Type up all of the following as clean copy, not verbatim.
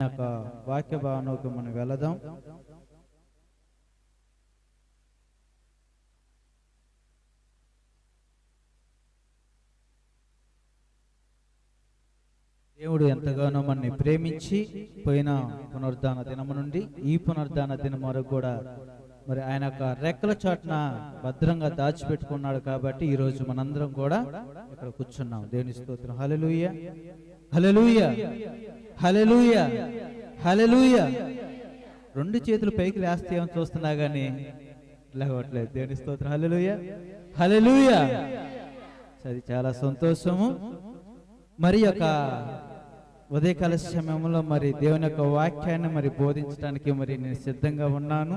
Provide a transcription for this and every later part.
యొక్క వాక్య భావనకు మనం వెళదాం. దేవుడు ఎంతగానో మనని ప్రేమించి పోయిన పునరుద్ధాన దినము నుండి ఈ పునరుద్ధాన దినం వరకు కూడా మరి ఆయన యొక్క రెక్కల చాటున భద్రంగా దాచిపెట్టుకున్నాడు. కాబట్టి ఈ రోజు మనందరం కూడా ఇక్కడ కూర్చున్నాం. దేవుని స్తోత్రం. హల్లెలూయా, హల్లెలూయా, హల్లెలూయా, హల్లెలూయా. రెండు చేతులు పైకి లేస్తే ఏమో చూస్తున్నా గానీ లేవట్లేదు. దేవుని స్తోత్రం. హల్లెలూయా, హల్లెలూయా. అది చాలా సంతోషము. మరి యొక్క ఉదయకాల సమయంలో మరి దేవుని యొక్క వాక్యాన్ని మరి బోధించడానికి మరి నేను సిద్ధంగా ఉన్నాను.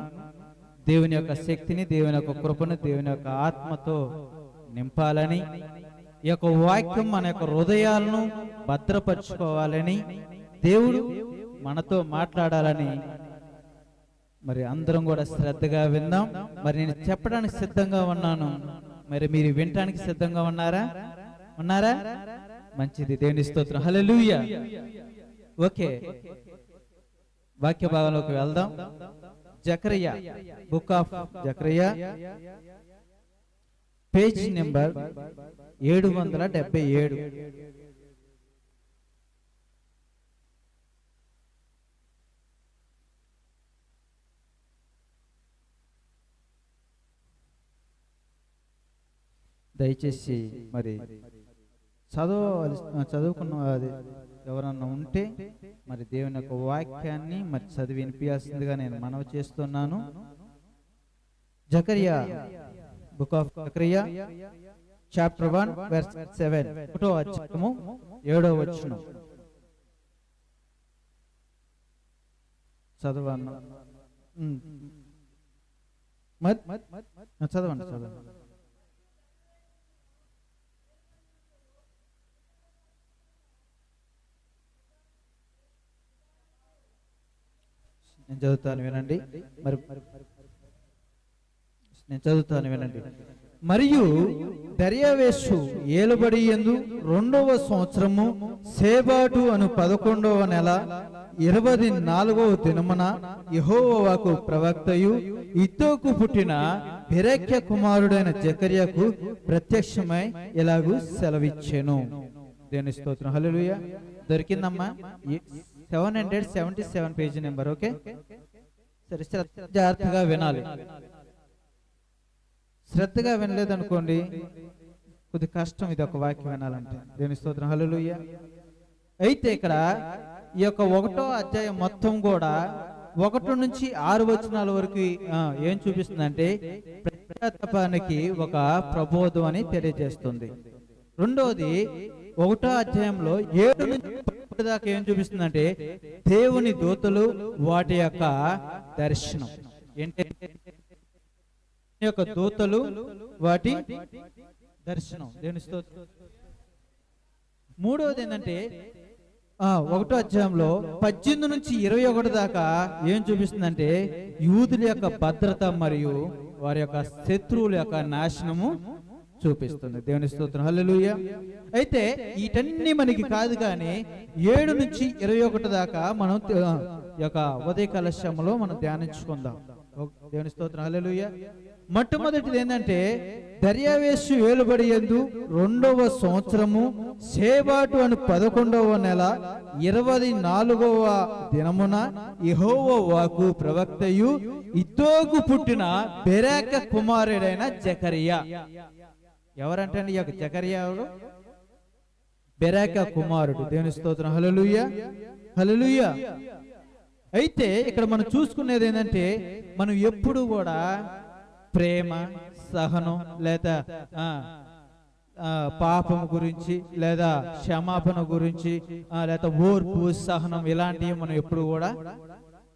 దేవుని యొక్క శక్తిని, దేవుని యొక్క కృపను, దేవుని యొక్క ఆత్మతో నింపాలని, ఈ యొక్క వాక్యం మన యొక్క హృదయాలను భద్రపరచుకోవాలని, దేవుడు మనతో మాట్లాడాలని మరి అందరం కూడా శ్రద్ధగా విందాం. మరి నేను చెప్పడానికి సిద్ధంగా ఉన్నాను. మరి మీరు వినటానికి సిద్ధంగా ఉన్నారా? ఉన్నారా? మంచిది. దేవుని స్తోత్రం. హల్లెలూయా. ఓకే, వాక్య భాగంలోకి వెళ్దాం. Zechariah, book of Zechariah, page number 777. దయచేసి మరి చదువుకున్న అది ఎవరన్నా ఉంటే మరి దేవుని యొక్క వాక్యాన్ని మరి చదివి వినిపించాల్సిందిగా నేను మనవి చేస్తున్నాను. Zechariah, book of Zechariah, chapter 1 verse 7, 1వ అధ్యాయము 7వ వచనం చదవన్నా. చదవండి, చదవండి. నేను చదువుతాను వినండి. మరి నేను చదువుతాను వినండి. మరియు దర్యావేషు ఏలుబడి యందు 2వ సంవత్సరము సేబాటు అను 11వ నెల 24వ దినమున యెహోవా వాక్కు ప్రవక్తయు ఇద్దోకు పుట్టిన బెరెక్య కుమారుడైన జకర్యాకు ప్రత్యక్షమై ఇలాగూ సెలవిచ్చెను. దేవుని స్తోత్రం. హల్లెలూయా. దొరికిందమ్మా? 777 పేజీ నెంబర్. ఓకే, సరే, జాగ్రత్తగా వినాలి. శ్రద్ధగా వినలేదనుకోండి కొద్ది కష్టం ఇది ఒక వాక్యం వినాలంటే. దేవుని స్తోత్రం. హల్లెలూయా. అయితే ఇక్కడ ఈ యొక్క 1వ అధ్యాయం మొత్తం కూడా 1 నుంచి 6 వచనాల వరకు ఏం చూపిస్తుందంటే పశ్చాత్తాపానికి ఒక ప్రబోధం అని తెలియజేస్తుంది. రెండోది 1వ అధ్యాయంలో 7 నుంచి దాకా ఏం చూపిస్తుందంటే దేవుని దూతలు వాటి యొక్క దర్శనం. ఏంటంటే యొక్క దూతలు వాటి దర్శనం. దేవుని స్తోత్రం. మూడవది ఏంటంటే 1వ అధ్యాయంలో 18 నుంచి 21 దాకా ఏం చూపిస్తుందంటే యూదుల యొక్క భద్రత మరియు వారి యొక్క శత్రువుల యొక్క నాశనము చూపిస్తుంది. దేవుని స్తోత్రం. హల్లెలూయా. అయితే వీటన్ని మనకి కాదు కానీ 7 నుంచి 21 దాకా మనం ఈ యొక్క ఉదయకాల శ్రమలో మనం ధ్యానించుకుందాం. దేవుని స్తోత్రం. హల్లెలూయా. మొట్టమొదటిది ఏంటంటే దర్యావేషు ఏలుబడి యందు 2వ సంవత్సరము సేబాటు అను 11వ నెల 24వ దినమున యెహోవా వాక్కు ప్రవక్తయు ఇద్దోకు పుట్టిన బెరెక్య కుమారుడైన జకరియా. ఎవరంటే ఈ యొక్క జకరియా ఎవరు? బెరెక్య కుమారుడు. దేవుని స్తోత్రం. హల్లెలూయా, హల్లెలూయా. అయితే ఇక్కడ మనం చూసుకునేది ఏంటంటే మనం ఎప్పుడు కూడా ప్రేమ, సహనం లేదా పాపం గురించి లేదా క్షమాపణ గురించి లేదా ఓర్పు, సహనం ఇలాంటివి మనం ఎప్పుడు కూడా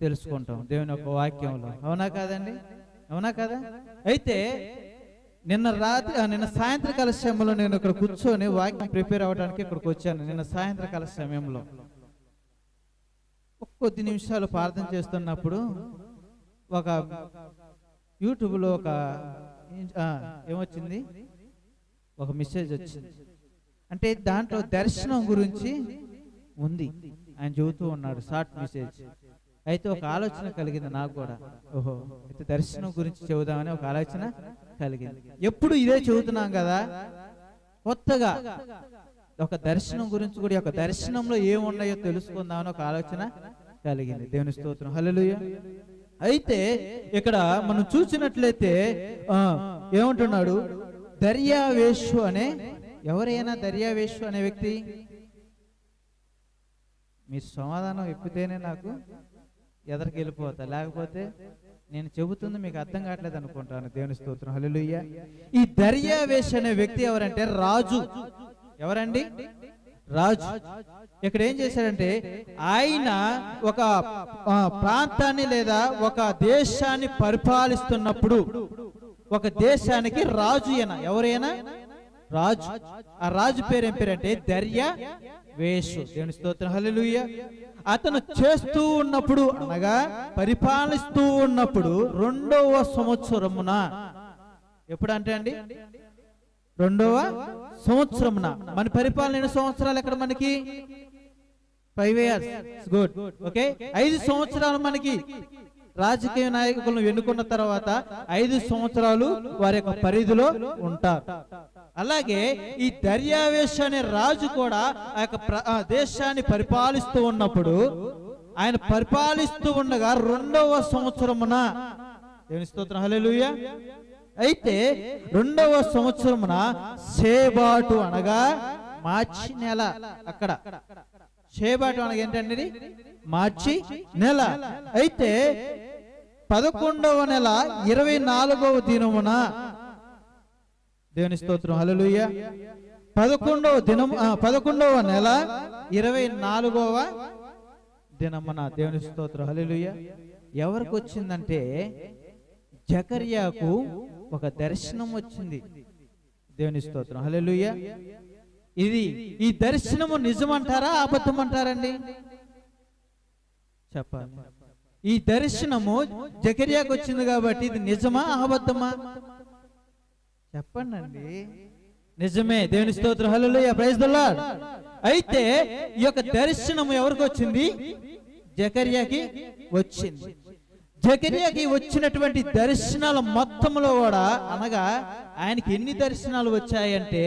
తెలుసుకుంటాం దేవుని యొక్క వాక్యంలో. అవునా కాదండి? అవునా కదా? అయితే నిన్న సాయంత్రకాల సమయంలో నేను ఇక్కడ కూర్చొని వాక్యం ప్రిపేర్ అవ్వడానికి ఇక్కడికి వచ్చాను. నిన్న సాయంత్రకాల సమయంలో కొద్ది నిమిషాలు ప్రార్థన చేస్తున్నప్పుడు ఒక యూట్యూబ్లో ఒక ఏమొచ్చింది, ఒక మెసేజ్ వచ్చింది. అంటే దాంట్లో దర్శనం గురించి ఉంది. ఆయన చెబుతూ ఉన్నాడు షార్ట్ మెసేజ్. అయితే ఒక ఆలోచన కలిగింది నాకు కూడా, ఓహో అయితే దర్శనం గురించి చెబుదామని ఒక ఆలోచన కలిగింది. ఎప్పుడు ఇదే చెబుతున్నాం కదా, కొత్తగా ఒక దర్శనం గురించి కూడా, ఒక దర్శనంలో ఏమున్నాయో తెలుసుకుందామని ఒక ఆలోచన కలిగింది. దేవుని స్తోత్రం, హల్లెలూయా. అయితే ఇక్కడ మనం చూసినట్లయితే ఏమంటున్నాడు, దర్యావేషు అనే, ఎవరైనా దర్యావేషు అనే వ్యక్తి, మీ సమాధానం ఎప్పితేనే నాకు ఎదరికి వెళ్ళిపోతా, లేకపోతే నేను చెబుతుంది మీకు అర్థం కావట్లేదు అనుకుంటాను. దేవుని స్తోత్రం, హల్లెలూయా. ఈ దర్యావేషు అనే వ్యక్తి ఎవరంటే రాజు. ఎవరండి? రాజు. ఇక్కడ ఏం చేశాడంటే, ఆయన ఒక ప్రాంతాన్ని లేదా ఒక దేశాన్ని పరిపాలిస్తున్నప్పుడు, ఒక దేశానికి రాజు అయినా, ఎవరైనా రాజు. ఆ రాజు పేరు ఏం పేరంటే దర్యావేషు. దేవుని స్తోత్రం, హల్లెలూయా. అతను చేస్తూ ఉన్నప్పుడు, అనగా పరిపాలిస్తూ ఉన్నప్పుడు 2వ సంవత్సరమున, ఎప్పుడంటే అండి 2వ సంవత్సరమున. మన పరిపాలన ఎన్ని సంవత్సరాలు ఎక్కడ మనకి? 5 years. Good, okay. 5 సంవత్సరాలు మనకి రాజకీయ నాయకులను ఎన్నుకున్న తర్వాత 5 సంవత్సరాలు వారి యొక్క పరిధిలో ఉంటారు. అలాగే ఈ దర్యావేషు అనే రాజు కూడా ఆ యొక్క దేశాన్ని పరిపాలిస్తూ ఉన్నప్పుడు, ఆయన పరిపాలిస్తూ ఉండగా 2వ సంవత్సరమున, దేవుని స్తోత్రం, హల్లెలూయా. అయితే 2వ సంవత్సరమున సేబాటు అనగా మార్చి నెల, అక్కడ సేబాటు అనగా ఏంటండి? మార్చి నెల. అయితే 11వ నెల 24వ దినమున, దేవుని స్తోత్రం, హల్లెలూయా. 11వ నెల 24వ దినమున, దేవుని స్తోత్రం, హల్లెలూయా. ఎవరికి వచ్చిందంటే జకర్యాకు ఒక దర్శనం వచ్చింది. దేవుని స్తోత్రం, హల్లెలూయా. ఈ దర్శనము నిజమంటారా అబద్ధం అంటారండి? చెప్పాలి. ఈ దర్శనము జకర్యాకు వచ్చింది కాబట్టి ఇది నిజమా అబద్ధమా? చెప్పండి. నిజమే. దేవుని స్తోత్రం, హల్లెలూయా, ప్రైజ్ ది లార్డ్. అయితే ఈ యొక్క దర్శనము ఎవరికి వచ్చింది? జకర్యాకి వచ్చింది. జకర్యాకి వచ్చినటువంటి దర్శనాల మొత్తంలో కూడా, అనగా ఆయనకి ఎన్ని దర్శనాలు వచ్చాయంటే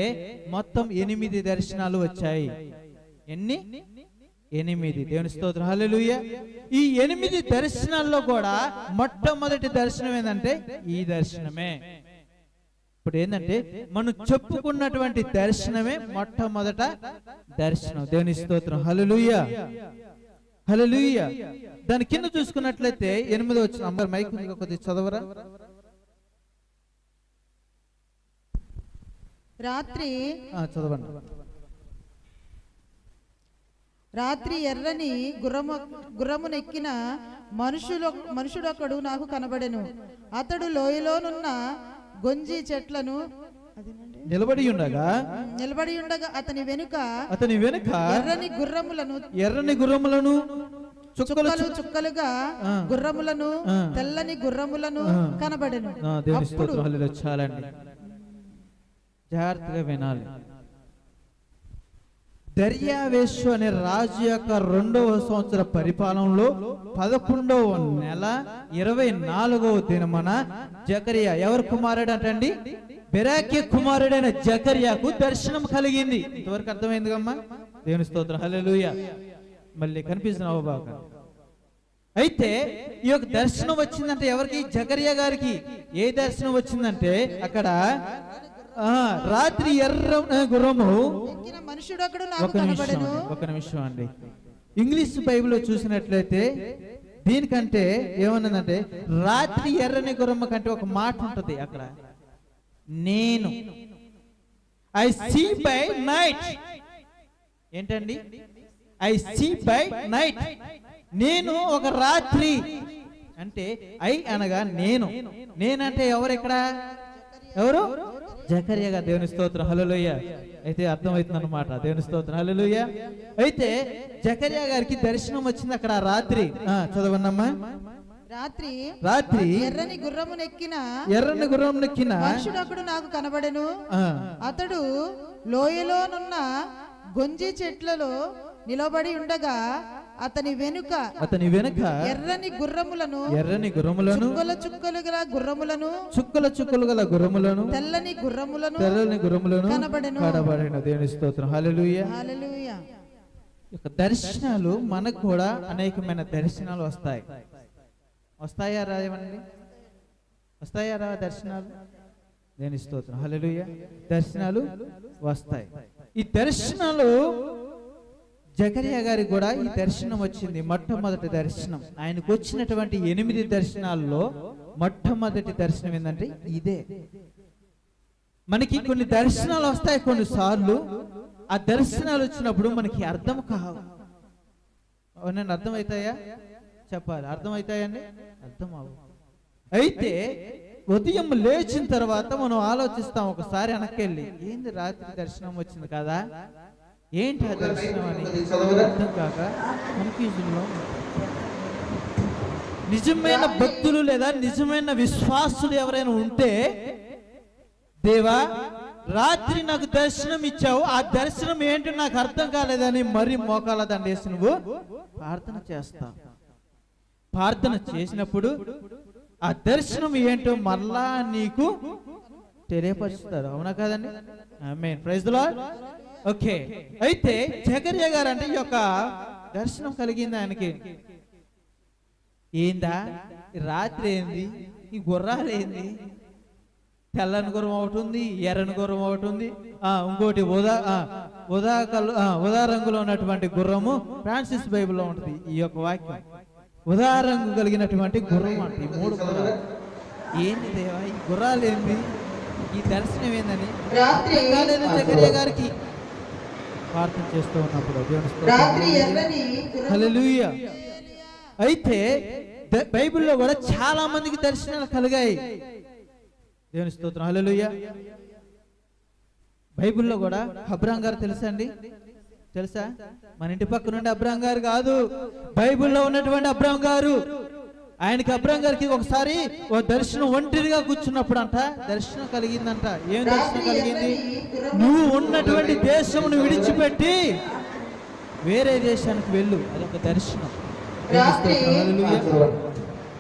మొత్తం 8 దర్శనాలు వచ్చాయి. ఎన్ని? 8. దేవుని స్తోత్రం, హల్లెలూయా. ఈ 8 దర్శనాల్లో కూడా మొట్టమొదటి దర్శనం ఏంటంటే ఈ దర్శనమే. ఇప్పుడు ఏంటంటే మనం చెప్పుకున్నటువంటి దర్శనమే మొట్టమొదట దర్శనం. దేవుని స్తోత్రం, హల్లెలూయా, హల్లెలూయా. దాని కింద చూసుకున్నట్లయితే 8వ వచనం, అందరు మైక్ కొద్దిగా చదవరా. రాత్రి ఎర్రని గుర్రమునెక్కిన మనుషుడొకడు నాకు కనబడెను. అతడు లోయలోనున్న గొంజి చెట్లను నిలబడి ఉండగా అతని వెనుక ఎర్రని గుర్రములను చుక్కలుగా గుర్రములను, తెల్లని గుర్రములను కనబడెను. చాలండి, జాగ్రత్తగా వినాలి. దర్యావేషు అనే రాజు యొక్క 2వ సంవత్సర పరిపాలనలో 11వ నెల 24వ దినమున జకర్యా, ఎవరు కుమారుడు అంటండి? బెరాక్య కుమారుడైన జకర్యాకు దర్శనం కలిగింది. ఇంతవరకు అర్థమైంది కమ్మా? దేవుని స్తోత్రం, హల్లెలూయా. మళ్ళీ కనిపిస్తున్నావు బాగా. అయితే ఈ యొక్క దర్శనం వచ్చిందంటే ఎవరికి? జకర్యా గారికి. ఏ దర్శనం వచ్చిందంటే అక్కడ రాత్రి ఎర్ర గుర్రము, ఒక నిమిషం అండి. ఇంగ్లీష్ బైబిల్లో చూసినట్లయితే దీనికంటే ఏమన్నదంటే రాత్రి ఎర్రని గుర్రము కంటే ఒక మాట ఉంటది అక్కడ, నేను ఐ సీ బై నైట్. ఏంటండి? I see by night. నేను ఒక రాత్రి అంటే ఐ అనగా నేను, నేనంటే ఎవరు ఇక్కడ? ఎవరు? జకర్యా. దేవుని స్తోత్రం, హల్లెలూయా. అయితే అర్థమవుతుంది అన్నమాట. దేవుని స్తోత్రం, హల్లెలూయా. అయితే జకర్యా గారికి దర్శనం వచ్చింది అక్కడ రాత్రి. చదవన్నమ్మా. రాత్రి ఎర్రని గుర్రమునెక్కిన మనుషుడొకడు నాకు కనబడెను. అతడు లోయలోనున్న గొంజి చెట్లలో నిలబడి ఉండగా అతని వెనుక ఎర్రని గుర్రములను చుక్కల చుక్కలు గల గుర్రములను తెల్లని గుర్రములను కనబడెను. దేవుని స్తోత్రం. హల్లెలూయా. దర్శనాలు మనకు కూడా అనేకమైన దర్శనాలు వస్తాయా రాయమండి? వస్తాయా రా దర్శనాలు? దేవుని స్తోత్రం. హల్లెలూయా. దర్శనాలు వస్తాయి. ఈ దర్శనాలు జకరియా గారికి కూడా ఈ దర్శనం వచ్చింది. మొట్టమొదటి దర్శనం ఆయనకు వచ్చినటువంటి 8 దర్శనాల్లో మొట్టమొదటి దర్శనం ఏంటంటే ఇదే. మనకి కొన్ని దర్శనాలు వస్తాయి కొన్నిసార్లు. ఆ దర్శనాలు వచ్చినప్పుడు మనకి అర్థం కావు. నేను అర్థమవుతాయా? చెప్పాలి. అర్థమవుతాయండి? అర్థం అవ్వ. అయితే ఉదయం లేచిన తర్వాత మనం ఆలోచిస్తాం, ఒకసారి వెనక్కెళ్ళి ఏంది రాత్రి దర్శనం వచ్చింది కదా, ఏంటి ఆ దర్శనం అని అర్థం కాక కన్ఫ్యూజన్లో. నిజమైన భక్తులు లేదా నిజమైన విశ్వాసులు ఎవరైనా ఉంటే, దేవా రాత్రి నాకు దర్శనం ఇచ్చావు, ఆ దర్శనం ఏంటి నాకు అర్థం కాలేదని మరి మోకాళ్ళ దండేసి నువ్వు ప్రార్థన చేస్తావు. ప్రార్థన చేసినప్పుడు ఆ దర్శనం ఏంటో మరలా నీకు తెలియపరుస్తారు. అవునా కాదండి? Amen. Praise the lord. Okay. అయితే జకరియా గారు అంటే ఈ యొక్క దర్శనం కలిగింది ఆయనకి. ఏందా రాత్రి ఏంది, ఈ గుర్రాలు ఏంది, తెల్లని గుర్రం ఒకటి ఉంది, ఎర్రని గుర్రం ఒకటి ఉంది, ఇంకోటి ఉదా రంగులో ఉన్నటువంటి గుర్రము ఫ్రాన్సిస్ బైబిల్లో ఉంటుంది ఈ యొక్క వాక్యం. ఉదా రంగు కలిగినటువంటి గుర్రం అంటే ఈ 3 గుర్రాలు. ఏంటి దేవా ఈ గుర్రాలు ఏంది, ఈ దర్శనం ఏందని కాలేదు జకరియా గారికి. ప్రార్థన చేస్తూ ఉన్నప్పుడు దేవుని స్తోత్రం. హల్లెలూయా. అయితే బైబిల్లో కూడా చాలా మందికి దర్శనాలు కలిగాయి. దేవుని స్తోత్రం. హల్లెలూయా. బైబిల్లో కూడా అబ్రహాం గారు తెలుసా అండి? తెలుసా? మన ఇంటి పక్క నుండి అబ్రహాం గారు కాదు, బైబిల్లో ఉన్నటువంటి అబ్రహాం గారు. ఆయనకి అబ్రహాం గారికి ఒకసారి ఓ దర్శనం ఒంటరిగా కూర్చున్నప్పుడు అంట దర్శనం కలిగిందంట. ఏం దర్శనం కలిగింది? నువ్వు ఉన్నటువంటి దేశమును విడిచిపెట్టి వేరే దేశానికి వెళ్ళు. అదొక దర్శనం.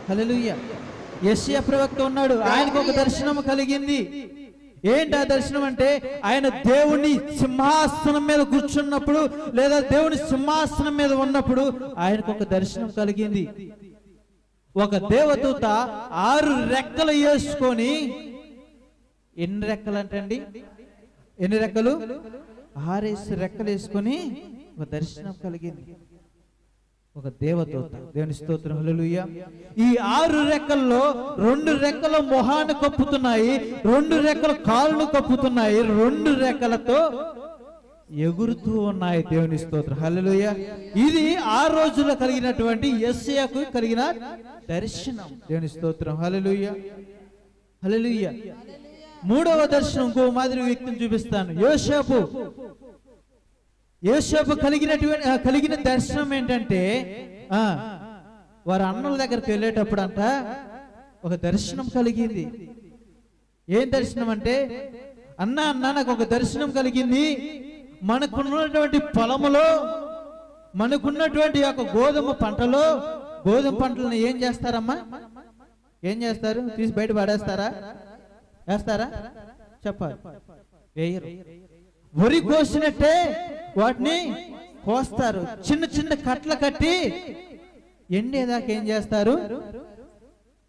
హల్లెలూయా. యెషయా ప్రవక్త ఉన్నాడు, ఆయనకు ఒక దర్శనం కలిగింది. ఏంటి ఆ దర్శనం అంటే, ఆయన దేవుని సింహాసనం మీద కూర్చున్నప్పుడు లేదా దేవుని సింహాసనం మీద ఉన్నప్పుడు ఆయనకు ఒక దర్శనం కలిగింది. ఒక దేవదూత 6 రెక్కలు వేసుకొని, ఎన్ని రెక్కలు అంటండి? ఎన్ని రెక్కలు? 6 రెక్కలు వేసుకొని ఒక దర్శనం కలిగింది. ఒక దేవదూత. దేవుని స్తోత్రం. హల్లెలూయా. ఈ 6 రెక్కల్లో 2 రెక్కలు మొహాన్ని కప్పుతున్నాయి, 2 రెక్కలు కాళ్ళను కప్పుతున్నాయి, 2 రెక్కలతో ఎగురుతూ ఉన్నాయి. దేవుని స్తోత్రం. హల్లెలూయా. ఇది ఆ రోజుల్లో కలిగినటువంటి యెషయాకు కలిగిన దర్శనం. దేవుని స్తోత్రం. హల్లెలూయా. హల్లెలూయా. 3వ దర్శనం ఇంకో మాదిరి వ్యక్తిని చూపిస్తాను. యోసేపు కలిగిన దర్శనం ఏంటంటే, వారి అన్నల దగ్గరికి వెళ్ళేటప్పుడు అంట ఒక దర్శనం కలిగింది. ఏం దర్శనం అంటే, అన్న నాకు ఒక దర్శనం కలిగింది. మనకున్నటువంటి పొలములో, మనకున్నటువంటి యొక్క గోధుమ పంటలను ఏం చేస్తారమ్మా? ఏం చేస్తారు? తీసి బయట పడేస్తారా? వేస్తారా? చెప్పాలి. వేయరు. వరి కోసినట్టే వాటిని కోస్తారు. చిన్న చిన్న కట్టలు కట్టి ఎండేదాకా ఏం చేస్తారు?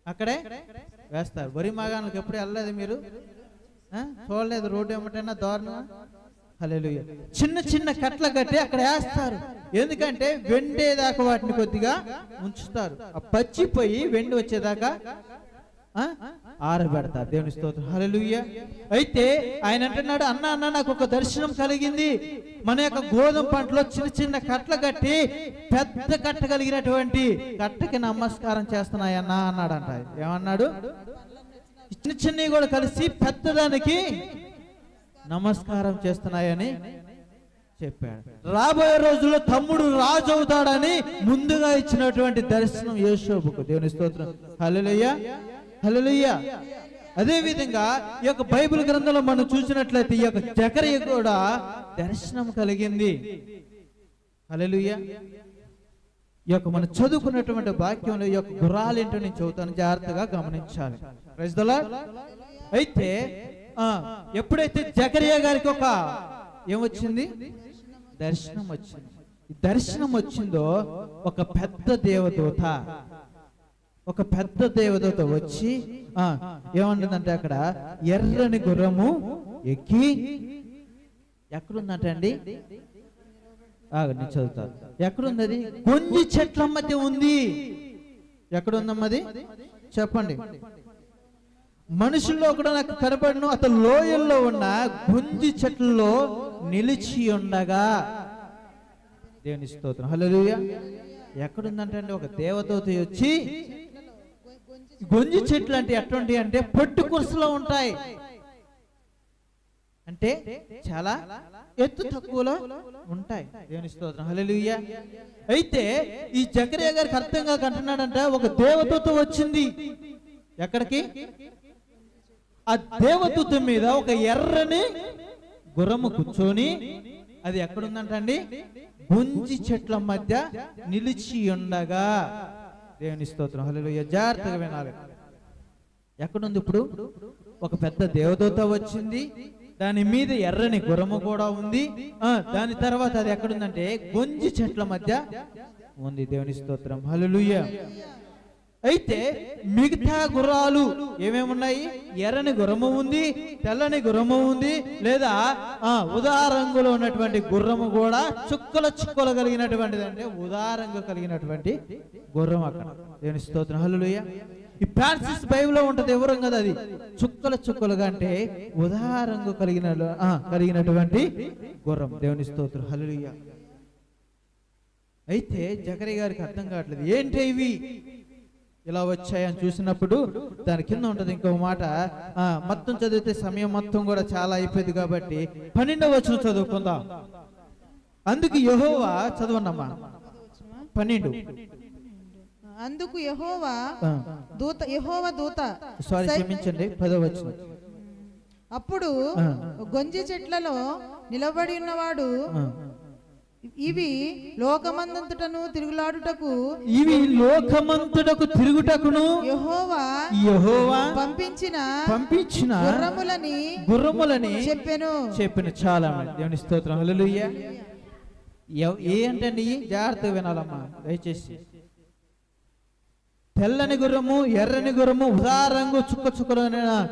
అక్కడే వేస్తారు. వరి మాగానికి ఎప్పుడు వెళ్ళలేదు మీరు? చూడలేదు? రోడ్డు ఏమిటైనా దారుణం. హల్లెలూయా. చిన్న చిన్న కట్టలు కట్టి అక్కడ వేస్తారు. ఎందుకంటే వెండేదాకా వాటిని కొద్దిగా ఉంచుతారు. ఆ పచ్చిపోయి వెండి వచ్చేదాకా ఆరబెడతారు. దేవుని స్తోత్రం. హల్లెలూయా. అయితే ఆయన అంటున్నాడు, అన్న నాకు ఒక దర్శనం కలిగింది. మన యొక్క గోధుమ పంటలో చిన్న చిన్న కట్టలు కట్టి పెద్ద కట్ట కలిగినటువంటి కట్టకి నమస్కారం చేస్తున్నాయన్నా అన్నాడంట. ఏమన్నాడు? చిన్న చిన్నవి కూడా కలిసి పెద్దదానికి నమస్కారం చేస్తున్నాయని చెప్పాడు. రాబోయే రోజుల్లో తమ్ముడు రాజు అవుతాడని ముందుగా ఇచ్చినటువంటి దర్శనం యోసేపుకు. దేవుని స్తోత్రం. హల్లెలూయా. హల్లెలూయా. అదే విధంగా ఈ యొక్క బైబిల్ గ్రంథంలో మనం చూసినట్లయితే ఈ యొక్క జకరియా కూడా దర్శనం కలిగింది. హల్లెలూయా. ఈ యొక్క మనం చదువుకున్నటువంటి వాక్యంలో ఈ యొక్క గుర్రాలు ఏంటో నేను చదువుతాను, జాగ్రత్తగా గమనించాలి. Praise the Lord. అయితే ఎప్పుడైతే జకరియా గారికి ఒక ఏమొచ్చింది, దర్శనం వచ్చింది. ఈ దర్శనం వచ్చిందో ఒక పెద్ద దేవదూత వచ్చి ఏమంటుందంటే, అక్కడ ఎర్రని గుర్రము ఎక్కి ఎక్కడుందంటే అండి, నేను చదువుతాను. ఎక్కడుంది అది? గొంజి చెట్ల మధ్య ఉంది. ఎక్కడుందమ్మది చెప్పండి. మనుషుల్లో కూడా నాకు కనపడను, అతను లోయల్లో ఉన్న గొంజి చెట్లలో నిలిచి ఉండగా. దేవుని స్తోత్రం, హల్లెలూయా. ఎక్కడుందంటే అండి, ఒక దేవదూత వచ్చి, గొంజి చెట్లు అంటే ఎటువంటి అంటే పొట్టు కురుసలో ఉంటాయి, అంటే చాలా ఎత్తు తక్కువలో ఉంటాయి. దేవుని స్తోత్రం, హల్లెలూయా. అయితే ఈ జకరియా గారికి అర్థం కాక అంటున్నాడంట, ఒక దేవదూత వచ్చింది. ఎక్కడికి? ఆ దేవదూత మీద ఒక ఎర్రని గుర్రము కూర్చొని, అది ఎక్కడుందంట అండి, గొంజి చెట్ల మధ్య నిలిచి ఉండగా. దేవుని స్తోత్రం, హల్లెలూయా. జాగ్రత్తగా వినాలి. ఎక్కడుంది ఇప్పుడు? ఒక పెద్ద దేవదూత వచ్చింది, దాని మీద ఎర్రని గుర్రము కూడా ఉంది. దాని తర్వాత అది ఎక్కడుందంటే గొంజి చెట్ల మధ్య ఉంది. దేవుని స్తోత్రం, హల్లెలూయా. అయితే మిగతా గుర్రాలు ఏమేమున్నాయి? ఎర్రని గుర్రము ఉంది, తెల్లని గుర్రము ఉంది, లేదా ఉదా రంగులో ఉన్నటువంటి గుర్రము కూడా చుక్కలు కలిగినటువంటిది, అంటే ఉదా రంగు కలిగినటువంటి గుర్రం అక్కడ. దేవుని స్తోత్రం, హల్లెలూయా. ఈ ఫ్రాన్సిస్ బైబిల్లో ఉంటది, ఎవరు కదా అది చుక్కలుగా అంటే ఉదా రంగు కలిగినటువంటి గుర్రం. దేవుని స్తోత్రం, హల్లెలూయా. అయితే జకరియా గారికి అర్థం కావట్లేదు, ఏంటి ఇవి ఇలా వచ్చాయని చూసినప్పుడు దాని కింద ఉంటది ఇంకో మాట. మొత్తం చదివితే సమయం మొత్తం కూడా చాలా అయిపోయింది కాబట్టి 12వ వచనం చదువుకుందాం. అందుకు యెహోవా, చదవన్నమ్మా 12. అందుకు యెహోవా దూత సారీ క్షమించండి, 10వ వచనం. అప్పుడు గొంజి చెట్లలో నిలబడి ఉన్నవాడు, ఇవి లోకమంతటను తిరుగుటకును యెహోవా పంపించిన గుర్రములని చెప్పెను. చాలా దేవుని స్తోత్రం, హల్లెలూయా. ఏ అంటే జాగ్రత్తగా వినాలమ్మా దయచేసి. తెల్లని గుర్రము, ఎర్రని గుర్రము, ఉదా రంగు చుక్కలు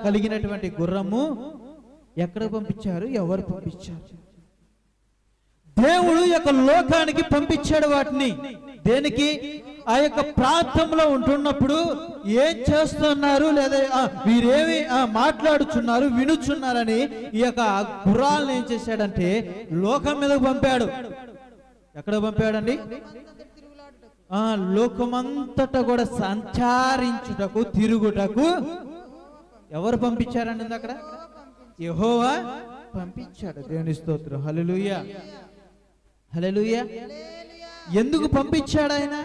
కలిగినటువంటి గుర్రము ఎక్కడ పంపించారు? ఎవరు పంపించారు? దేవుడు యొక్క లోకానికి పంపించాడు వాటిని. దేనికి? ఆ యొక్క ప్రాంతంలో ఉంటున్నప్పుడు ఏం చేస్తున్నారు, లేదా వీరేమి మాట్లాడుచున్నారు, వినుచున్నారని ఈ యొక్క గుర్రాలను ఏం చేశాడంటే లోకం మీదకు పంపాడు. ఎక్కడ పంపాడండి? లోకమంతటా కూడా సంచారించుటకు, తిరుగుటకు ఎవరు పంపించారండి? అక్కడ యెహోవా పంపించాడు. దేవుని స్తోత్రం, హల్లెలూయా, హల్లెలూయా. ఎందుకు పంపించాడు ఆయన?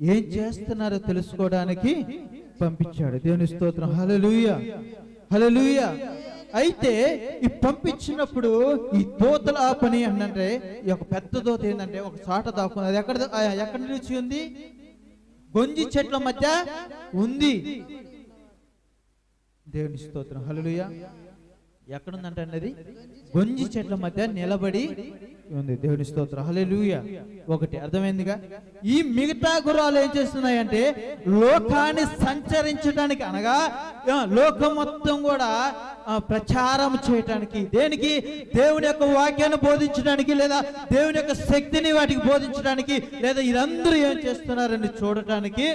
ఏం చేస్తున్నారో తెలుసుకోవడానికి పంపించాడు. దేవుని స్తోత్రం, హల్లెలూయా, హల్లెలూయా. అయితే ఈ పంపించినప్పుడు ఈ దూతల పని అంటే, ఈ యొక్క పెద్ద దూత ఏంటంటే ఒక చోట దాక్కున్నది. అది ఎక్కడ నిలిచి ఉంది? గొంజి చెట్ల మధ్య ఉంది. దేవుని స్తోత్రం, హల్లెలూయా. ఎక్కడుందంటే అది గొంజి చెట్ల మధ్య నిలబడి ఉంది. దేవుని స్తోత్రం, హల్లెలూయా. ఒకటి అర్థమైందిగా. ఈ మిగతా గుర్రాలు ఏం చేస్తున్నాయంటే లోకాన్ని సంచరించడానికి, అనగా లోకం మొత్తం కూడా ప్రచారం చేయటానికి. దేనికి? దేవుని యొక్క వాక్యాన్ని బోధించడానికి, లేదా దేవుని యొక్క శక్తిని వాటికి బోధించడానికి, లేదా ఇదందరూ ఏం చేస్తున్నారని చూడటానికి